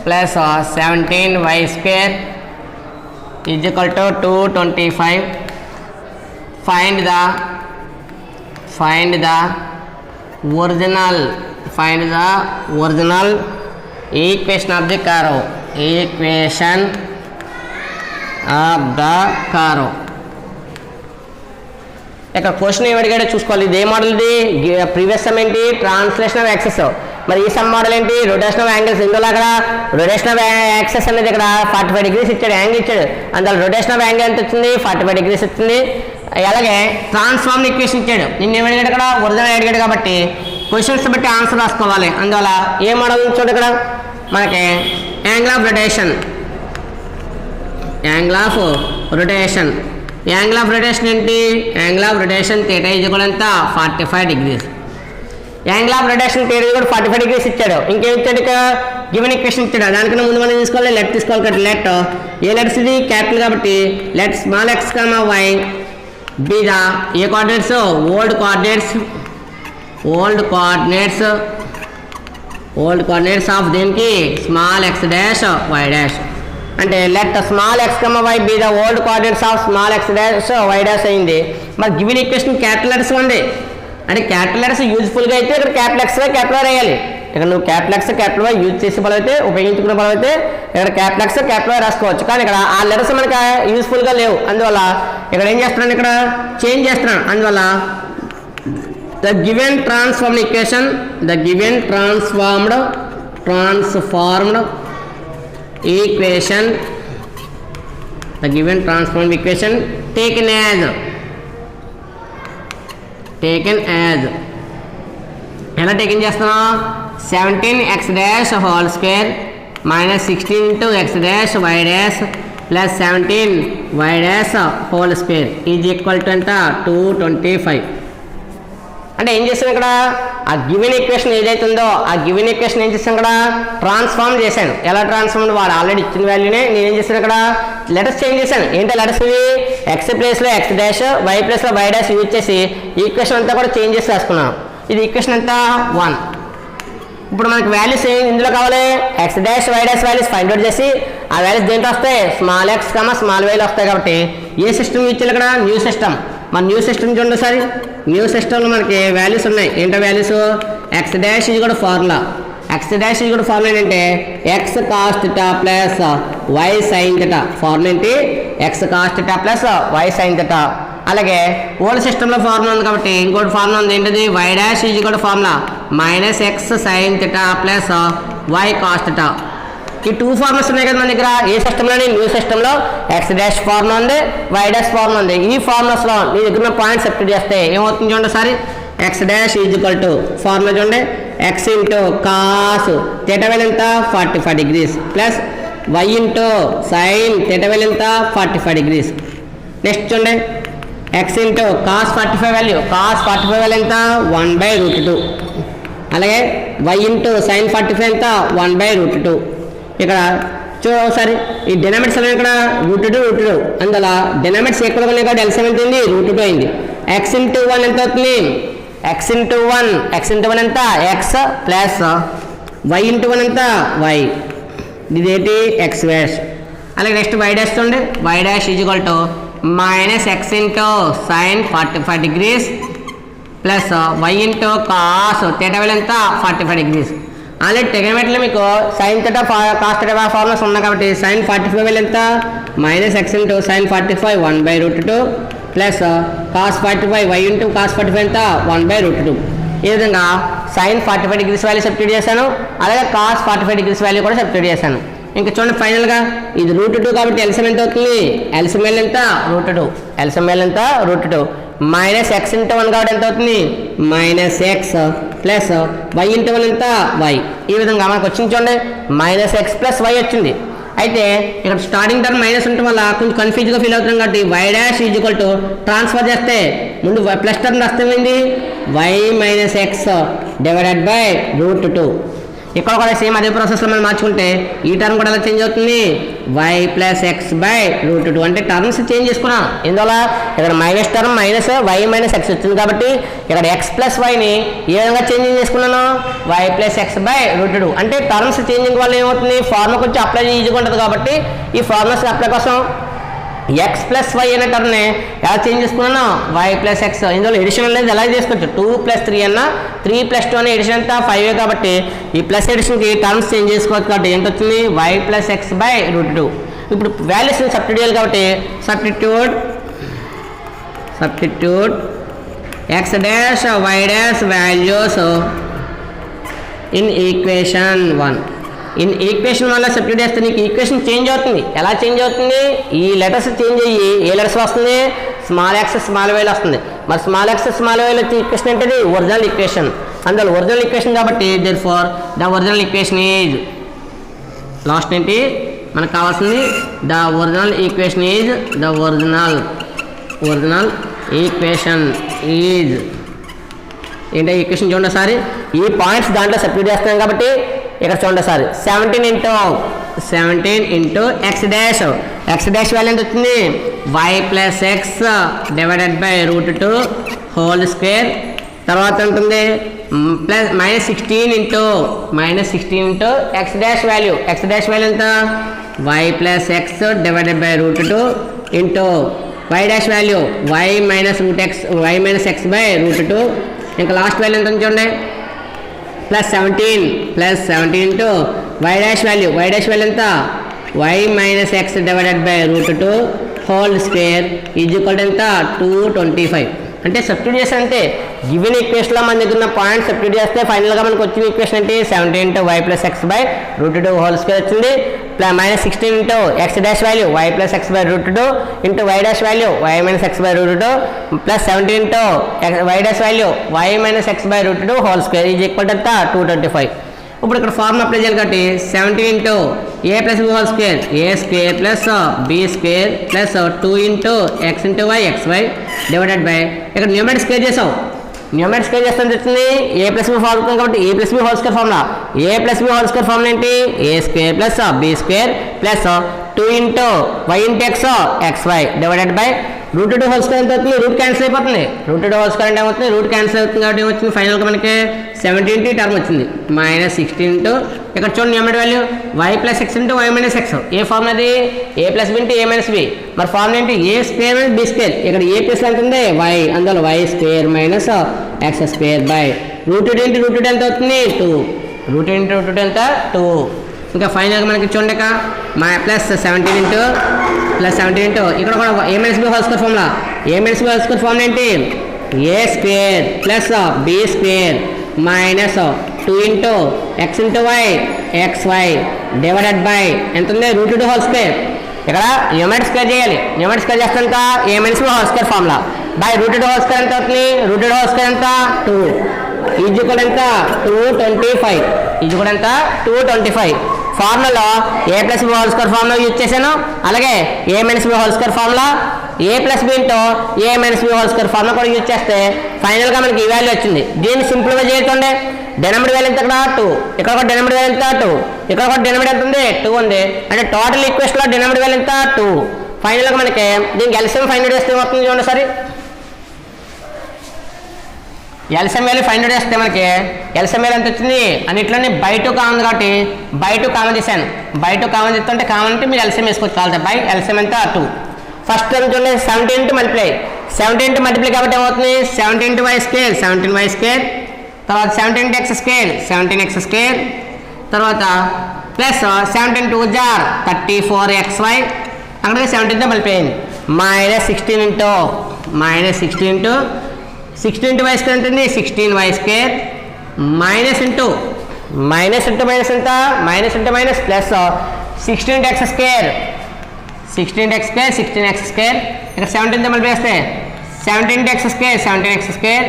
plus 17y² is equal to 225. Find the original equation of the curve. ఇక్కడ question ఏమి అడిగాడో చూసుకోవాలి. ఇది ఏ model? ఇది previous some ఏంటి? Translation of access. మరి ఈ some model ఏంటి? Rotation of angles. ఇందులో అక్కడ రొటేషన్ ఆఫ్ యాక్సెస్ అనేది ఇక్కడ 45 degrees ఇచ్చాడు, యాంగిల్ ఇచ్చాడు. అందులో రొటేషన్ ఆఫ్ యాంగిల్ ఎంత వచ్చింది? 45 degrees వచ్చింది. అలాగే ట్రాన్స్ఫార్మ్ ఈక్వేషన్ ఇచ్చాడు. నిన్న ఏమి అడిగాడు? ఇక్కడ ఒరిజినల్ అడిగాడు కాబట్టి క్వశ్చన్స్ బట్టి ఆన్సర్ రాసుకోవాలి. అందువల్ల ఏ మోడల్ చూడండి, ఇక్కడ మనకి యాంగిల్ ఆఫ్ రొటేషన్ ఏంటి? Angle of rotation theta is equal ఎంత? 45 degrees. Angle of rotation theta is equal 45 degrees ఇచ్చాడు. ఇంకేం ఇచ్చాడు? ఇక గివెన్ ఈక్వేషన్ ఇచ్చాడు. దానికన్నా ముందు మనం తీసుకోవాలి, లెట్ తీసుకోవాలి కదా. లెట్ ఏ లెట్స్ ఇది? క్యాపిటల్ కాబట్టి let small x comma y be the a coordinates? Old coordinates of దీనికి small x dash why dash. అంటే let small x comma y be the old coordinates of small x dash why dash అయింది. మరి given equation capital letters ఉంది. అంటే capital letters యూజ్ఫుల్గా అయితే ఇక్కడ capital x capital why వేయాలి. ఇక్కడ నువ్వు capital x capital y use చేసే బలం అయితే, ఉపయోగించుకునే బలం అయితే ఇక్కడ క్యాపిటల్ ఎక్స్ క్యాపిటల్ వై రాసుకోవచ్చు. కానీ ఇక్కడ ఆ లెటర్స్ మనకి యూజ్ఫుల్గా లేవు. అందువల్ల ఇక్కడ ఏం చేస్తున్నాను? ఇక్కడ చేంజ్ చేస్తున్నాను. అందువల్ల the given transformed equation taken as ఎలా టేకెన్ చేస్తున్నాం? 17x dash whole square minus 16 x dash y dash plus 17y dash whole square is equal to ఎంత? 225. అంటే ఏం చేస్తాను? ఇక్కడ ఆ గివెన్ ఈక్వేషన్ ఏదైతుందో ఆ గివెన్ ఈక్వేషన్ ఏం చేస్తాను? ఇక్కడ ట్రాన్స్ఫార్మ్ చేశాను. ఎలా ట్రాన్స్ఫార్మ్? వాడు ఆల్రెడీ ఇచ్చిన వాల్యూనే నేనేం చేశాను? ఇక్కడ లెటర్స్ చేంజ్ చేశాను. ఏంటో లెటర్స్ ఇవి? ఎక్స్ ప్లేస్లో ఎక్స్ డాష్, వై ప్లేస్లో వై డాష్ యూజ్ చేసి ఈక్వేషన్ అంతా కూడా చేంజ్ చేసి రాసుకున్నాను. ఇది ఈక్వేషన్ ఎంత? 1. ఇప్పుడు మనకి వాల్యూస్ ఇందులో కావాలి? X dash why dash values find out చేసి ఆ వాల్యూస్ దేంట్లో వస్తాయి? స్మాల్ ఎక్స్ స్మాల్ వైలో వస్తాయి. కాబట్టి ఏ సిస్టమ్ యూజ్ చేయాలి? ఇక్కడ న్యూ సిస్టమ్. మన న్యూ సిస్టమ్ చూడండి సారి. న్యూ సిస్టంలో మనకి వాల్యూస్ ఉన్నాయి. ఏంటో వాల్యూస్? ఎక్స్ డాష్ ఇది కూడా ఫార్ములా. ఏంటంటే x cos theta plus y sine theta. Formula ఏంటి? X cos theta plus y sine theta. అలాగే ఓల్డ్ సిస్టంలో ఫార్ములా ఉంది కాబట్టి ఇంకోటి ఫార్ములా ఉంది. ఏంటిది? వై డాష్ ఇది కూడా formula minus x sine theta plus y cos theta. ఈ 2 ఫార్ములాస్ ఉన్నాయి కదా మన దగ్గర. ఏ సిస్టంలోని? న్యూ సిస్టంలో ఎక్స్ డాష్ ఫార్ములా ఉంది, వై డాష్ ఫార్ములా ఉంది. ఈ ఫార్ములాస్లో నీ దగ్గర ఉన్న పాయింట్స్ సబ్స్టిట్యూట్ చేస్తే ఏమవుతుంది చూడండి సారి. X dash is equal to formula చూడండి, x into cos theta value ఎంత? 45 degrees plus y into sine theta value ఎంత? 45 degrees. నెక్స్ట్ చూడండి, ఎక్స్ ఇంటూ కాస్ 45 వాల్యూ ఎంత? 1/√2. అలాగే వై ఇంటూ సైన్ 45 ఎంత? 1/√2. ఇక్కడ చూడ ఒకసారి ఈ డినామినేట్స్ అనేవి ఇక్కడ √2. అందువల్ల డినామినేట్స్ ఎక్కడ ఉన్నాయి కాబట్టి ఎల్సిఎం ఎంత అయింది? √2 అయింది. ఎక్స్ ఇంటూ 1 ఎంత అవుతుంది? ఎక్స్ ఇంటూ 1 ఎంత? ఎక్స్ ప్లస్ వై ఇంటూ 1 ఎంత? వై. ఇదేంటి? X dash. అలాగే నెక్స్ట్ వై డాష్ చూడండి. Y dash is equal to minus x into sine 45 degrees plus y into cos theta value ఎంత? 45 degrees. ఆల్రెడీ టెగ్నోమెట్రీలో మీకు sine theta cos theta formulas ఉన్నాయి కాబట్టి sine 45 value ఎంత? Minus x into sine 45 1/√2 plus cos 45 y into cos 45 ఎంత? 1/√2. ఈ విధంగా sign 45 degrees value substitute చేశాను. అలాగే కాస్ 45 degrees వాల్యూ కూడా సబ్స్టిట్యూట్ చేశాను. ఇంకా చూడండి ఫైనల్గా ఇది √2 కాబట్టి ఎల్సిఎం ఎంత అవుతుంది? ఎల్సిఎం ఎంత? √2. మైనస్ ఎక్స్ ఇంటూ 1 కాబట్టి ఎంత అవుతుంది? Minus x plus y into 1 ఎంత? వై. ఈ విధంగా మనకు వచ్చింది చూడండి, మైనస్ ఎక్స్ ప్లస్ వై వచ్చింది. అయితే ఇక్కడ స్టార్టింగ్ టర్మ్ మైనస్ ఉండటం వల్ల కొంచెం కన్ఫ్యూజ్గా ఫీల్ అవుతున్నాం కాబట్టి y dash is equal to transfer చేస్తే ముందు ప్లస్ టర్మ్ రాస్తామైంది y minus x divided by √2. ఇక్కడ కూడా సేమ్ అదే ప్రాసెస్లో మనం మార్చుకుంటే ఈ టర్మ్ కూడా ఎలా చేంజ్ అవుతుంది? Y plus x by √2. అంటే టర్మ్స్ చేంజ్ చేసుకున్నాం. ఇందువల్ల ఇక్కడ minus term minus y minus x వచ్చింది కాబట్టి ఇక్కడ ఎక్స్ ప్లస్ వైని ఏ విధంగా చేంజ్ చేసుకున్నాను? Y plus x by √2. అంటే టర్మ్స్ చేంజింగ్ వల్ల ఏమవుతుంది? ఫార్ములా కొంచెం అప్లై ఈజీగా ఉంటుంది కాబట్టి ఈ ఫార్ములాస్ అప్లై కోసం ఎక్స్ ప్లస్ వై అనే టర్మ్ని ఎలా చేంజ్ చేసుకున్నాను వై ప్లస్ ఎక్స్. ఇందులో ఎడిషన్ అనేది ఎలా చేసుకోవచ్చు 2+3 అన్న 3+2 అనే ఎడిషన్ అంతా 5 కాబట్టి ఈ ప్లస్ ఎడిషన్కి టర్మ్స్ చేంజ్ చేసుకోవచ్చు కాబట్టి ఎంత వచ్చింది వై ప్లస్ ఎక్స్ బై √2. ఇప్పుడు వాల్యూస్ సబ్స్టిట్యూట్ చేయాలి కాబట్టి substitute x dash why dash values in equation 1. In equation వల్ల సబ్స్టిట్యూట్ చేస్తే నీకు ఈక్వేషన్ చేంజ్ అవుతుంది. ఎలా చేంజ్ అవుతుంది ఈ లెటర్స్ చేంజ్ అయ్యి ఏ లెటర్స్ వస్తుంది స్మాల్ ఎక్స్ స్మాల్ వైలో వస్తుంది. మరి స్మాల్ ఎక్స్ స్మాల్ వైలో వచ్చే ఈక్వేషన్ ఏంటిది ఒరిజినల్ ఈక్వేషన్. అందులో ఒరిజినల్ ఈక్వేషన్ కాబట్టి therefore the original equation is lost ఏంటి మనకు కావాల్సింది the original equation is the original equation is ఏంటో ఈక్వేషన్ చూడండి సారి ఈ పాయింట్స్ దాంట్లో సబ్స్టిట్యూట్ చేస్తున్నాం కాబట్టి ఇక్కడ చూడండి సారి 17 ఇంటూ ఎక్స్ డాష్ వాల్యూ ఎంత వచ్చింది y plus x divided by √2 whole square. తర్వాత ఉంటుంది plus -16 into x dash value ఎంత y plus x divided by √2 into y dash value y minus x by √2. ఇంకా లాస్ట్ వాల్యూ ఎంత చూడండి +17 into y dash value ఎంత y minus x divided by √2 whole square is equal ఎంత 225. అంటే substitute చేస్తే అంతే given ఈక్వేషన్లో మన దగ్గర ఉన్న పాయింట్ సబ్స్టిట్యూట్ చేస్తే ఫైనల్గా మనకు వచ్చిన ఈక్వేషన్ అంటే 17 into y plus x by √2 whole square వచ్చింది. -16 into x dash value y plus x by √2 into y dash value y minus x by √2 +17 into y dash value y minus x by √2 whole square is equal ఎంత 225. ఇప్పుడు ఇక్కడ formula apply చేయాలి కాబట్టి 17 into a plus B whole square a square plus B square plus 2 into x into y XY divided by ఇక్కడ numerator square చేసాం చేస్తే వచ్చింది a plus B whole square కాబట్టి a plus B whole square formula ఏంటి a square plus B square plus 2 into y into XY divided by √2 whole square ఎంత అవుతుంది root cancel అయిపోతుంది √2 whole square అంటే ఏమవుతుంది రూట్ క్యాన్సిల్ అవుతుంది కాబట్టి ఏమొచ్చింది ఫైనల్గా మనకి 17 టర్మ్ వచ్చింది -16 ఇంటూ ఇక్కడ చూడండి numerator value y plus x into y minus x ఏ ఫార్మ్ అది a plus b into a minus b. మరి ఫార్మ్ ఏంటి a square minus b square ఇక్కడ a ప్లస్ ఎంత ఉంది వై అందులో y square minus x square by √2 into √2 ఎంత అవుతుంది 2 √2 ఇంటూ √2 ఎంత 2. ఇంకా ఫైనల్గా మనకి చూడండి +17 ఇంటూ ఇక్కడ కూడా a minus B whole square formula formula ఏంటి a square plus B square minus 2 into x into y XY divided by ఎంత ఉంది √2 హోల్ స్క్వేర్. ఇక్కడ న్యూమరేటర్ స్క్వేర్ చేయాలి స్క్వేర్ చేస్తే ఎంత a minus B whole square formula by √2 whole square ఎంత అవుతుంది √2 whole square ఎంత 2 ఈజ్ ఈక్వల్ ఎంత 225 ఫార్ములాలో a plus B whole square formula use చేశాను. అలాగే a minus B whole square formula a plus b into a minus B whole square formula కూడా use చేస్తే ఫైనల్గా మనకి ఈ వాల్యూ వచ్చింది. దీన్ని సింప్లిఫై చేయకండి డినామినేటర్ వాల్యూ ఎంత ఇక్కడ 2 ఇక్కడ కూడా డినామినేటర్ వాల్యూ ఎంత 2 ఇక్కడ కూడా డినామినేటర్ ఎంత ఉంది 2 ఉంది అంటే టోటల్ ఈక్వేషన్లో డినామినేటర్ వాల్యూ ఎంత 2. ఫైనల్గా మనకి దీనికి ఎల్సిఎం ఫైండ్ అవుట్ చేస్తే ఏమవుతుంది చూడండి సరే ఎల్సిఎం వాల్యూ ఫైండ్ అవుట్ చేస్తే మనకి ఎల్సిఎం వాల్యూ ఎంత వచ్చింది అన్నిట్లోనే బై 2 కామన్ కాబట్టి బై 2 కామన్ చేశాను బై 2 కామన్ చేస్తుంటే కామన్ అంటే మీరు ఎల్సిఎం వేసుకోవచ్చు కావాలి బై ఎల్సిఎం ఎంత 2. ఫస్ట్ టర్మ్ చూడండి 17 ఇంటూ మల్టిప్లై కాబట్టి ఏమవుతుంది 17 into y square 17y square తర్వాత 17 into x square 17x square తర్వాత ప్లస్ 17 2 జార్ 34xy అక్కడ 17తో మల్టిప్లై అయింది -16 ఇంటూ 16 ఇంటూ వై స్క్వేర్ ఉంటుంది 16y స్క్వేర్ మైనస్ ఎంత -16 plus 16 into x square 16x square ఇక్కడ 17తో మల్టిప్లై చేస్తే 17 into x square 17x square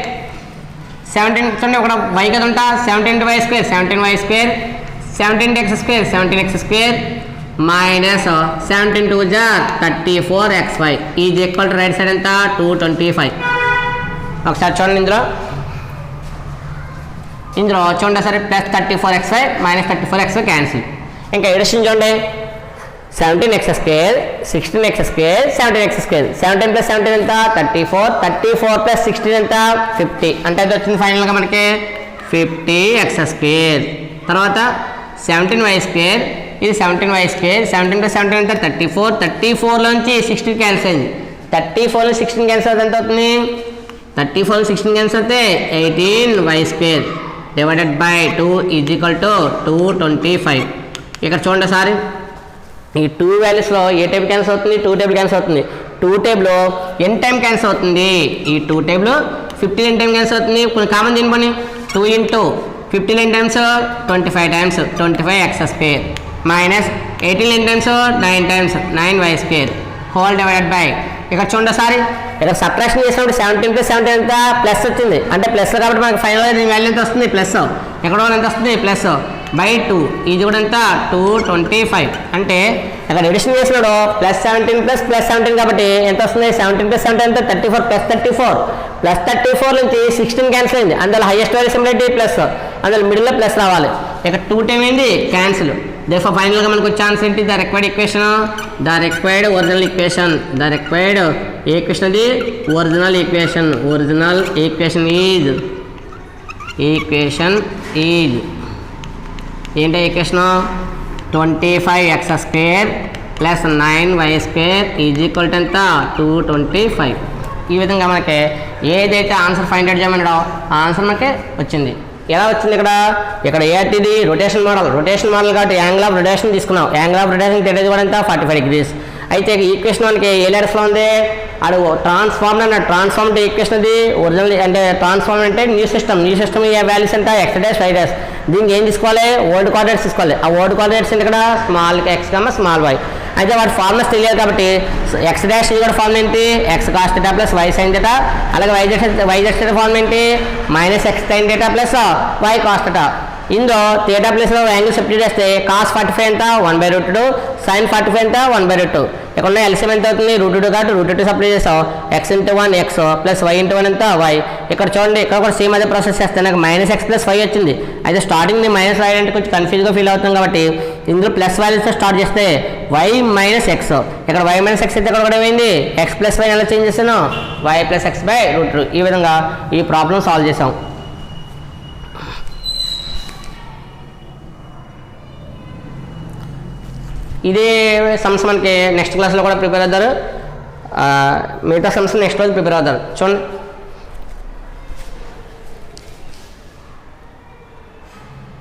17 చూడండి ఒక వై కదా ఉంటా 17 into y square 17y square 17 into x square 17x square minus 17 2 జార్ 34xy is equal to right side ఎంత 225. ఒకసారి చూడండి ఇందులో చూడండి సరే +34xy -34xy క్యాన్సిల్. ఇంకా ఎడిషన్ చూడండి 17x square 16x square 17x square 17 + 17 ఎంత 34 + 16 ఎంత 50 అంటే అది వచ్చింది ఫైనల్గా మనకి 50x స్క్వేర్ తర్వాత 17y స్క్వేర్ ఇది 17y², 17 + 17 ఎంత 34, 34లోంచి 16 క్యాన్సిల్ అయింది, 34లో 16 క్యాన్సిల్ అవుతుంది, ఎంత అవుతుంది 34లో 16 క్యాన్సిల్ అవుతే 18y² divided by 2 is equal to 225. ఇక్కడ చూడండి సార్, ఈ 2 వాల్యూస్లో ఏ టైప్ క్యాన్సిల్ అవుతుంది, 2 టైప్ క్యాన్సిల్ అవుతుంది. 2 టైప్లో ఎన్ టైం క్యాన్సిల్ అవుతుంది, ఈ 2 టైప్లో 15 టైం క్యాన్సిల్ అవుతుంది. కొన్ని కామన్ దీనిపోయి 2 × 15 times 25 times 25x² minus 18 times 9 times 9y² whole divided by, ఇక్కడ చూడండి సార్, ఇక్కడ సబ్ట్రాక్షన్ చేసినప్పుడు 17 + 17 ఎంత ప్లస్ వచ్చింది, అంటే ప్లస్ కాబట్టి మనకి ఫైనల్గా దీని వాల్యూ ఎంత వస్తుంది ప్లస్, ఎక్కడ ఎంత వస్తుంది ప్లస్ బై 2, ఇది కూడా ఎంత 225. అంటే ఇక్కడ ఎడిషన్ చేసినాడు +17 + +17 కాబట్టి ఎంత వస్తుంది 17 + 17 ఎంత 34 + 34 నుంచి 16 క్యాన్సిల్ అయింది, అందులో హైయెస్ట్ వాల్యూ సిమిలారిటీ ప్లస్, అందులో మిడిల్లో ప్లస్ రావాలి. ఇక్కడ 2 టైం ఏంది క్యాన్సిల్. దేర్ఫోర్ ఫైనల్గా మనకు వచ్చే ఆన్సర్ ఏంటి, the required equation original equation, the required equation అది ఒరిజినల్ ఈక్వేషన్ ఈజ్ ఏంటి equation 25x² + 9y² is equal to ఎంత 225. ఈ విధంగా మనకి ఏదైతే ఆన్సర్ ఫైండ్ అవుట్ చేయమన్నాడో ఆ ఆన్సర్ మనకి వచ్చింది. ఎలా వచ్చింది ఇక్కడ ఏంటిది రొటేషన్ మోడల్ కాబట్టి యాంగిల్ ఆఫ్ రొటేషన్ తీసుకున్నాం, యాంగిల్ ఆఫ్ రొటేషన్ తెలియదు కూడా ఎంత 45 degrees. అయితే ఈక్వేషన్ మనకి ఏ లెటర్స్లో ఉంది, అడు ట్రాన్స్ఫార్మ్ అన్న ట్రాన్స్ఫార్మ్ ఈక్వేషన్ అది ఒరిజినల్, అంటే ట్రాన్స్ఫార్మ్ అంటే న్యూ సిస్టమ్ ఈ వాల్యూస్ అంటే x', y'. దీనికి ఏం తీసుకోవాలి, ఓల్డ్ కోఆర్డినేట్స్ తీసుకోవాలి. ఆ ఓల్డ్ కోఆర్డినేట్స్ ఇక్కడ స్మాల్ x, స్మాల్ y. అయితే వాటి ఫార్ములాస్ తెలియదు కాబట్టి x' ఇది కూడా ఫార్మ్ ఏంటి x cos θ + y sin θ, అలాగే y ఫార్మ్ ఏంటి -x sin θ + y cos θ. ఇందులో థీటా ప్లేస్లో యాంగిల్ సబ్స్టిట్యూట్ చేస్తే cos 45 ఎంత 1/√2, sin 45 ఎంత 1/√2. ఇక్కడ ఉన్న ఎల్సిఎం ఎంత అవుతుంది √2 కాబట్టి √2 సప్లై చేస్తాం, x × 1 x + y × 1 ఎంత y. ఇక్కడ చూడండి ఇక్కడ కూడా సేమ్ అదే ప్రాసెస్ చేస్తే నాకు -x + y వచ్చింది. అయితే స్టార్టింగ్ మైనస్ రాయడానికి కొంచెం కన్ఫ్యూజ్గా ఫీల్ అవుతాం కాబట్టి ఇందులో ప్లస్ వాల్యూస్తో స్టార్ట్ చేస్తే y - x, ఇక్కడ y - x అయితే ఇక్కడ కూడా ఏమైంది x + y ఎలా చేంజ్ చేస్తాను y + x/√2. ఈ విధంగా ఈ ప్రాబ్లం సాల్వ్ చేసాం. ఇదే సమ్స్ మనకి నెక్స్ట్ క్లాస్లో కూడా ప్రిపేర్ అవుతారు, మిగతా సమ్స్ నెక్స్ట్ రోజు ప్రిపేర్ అవుతారు. చూడండి.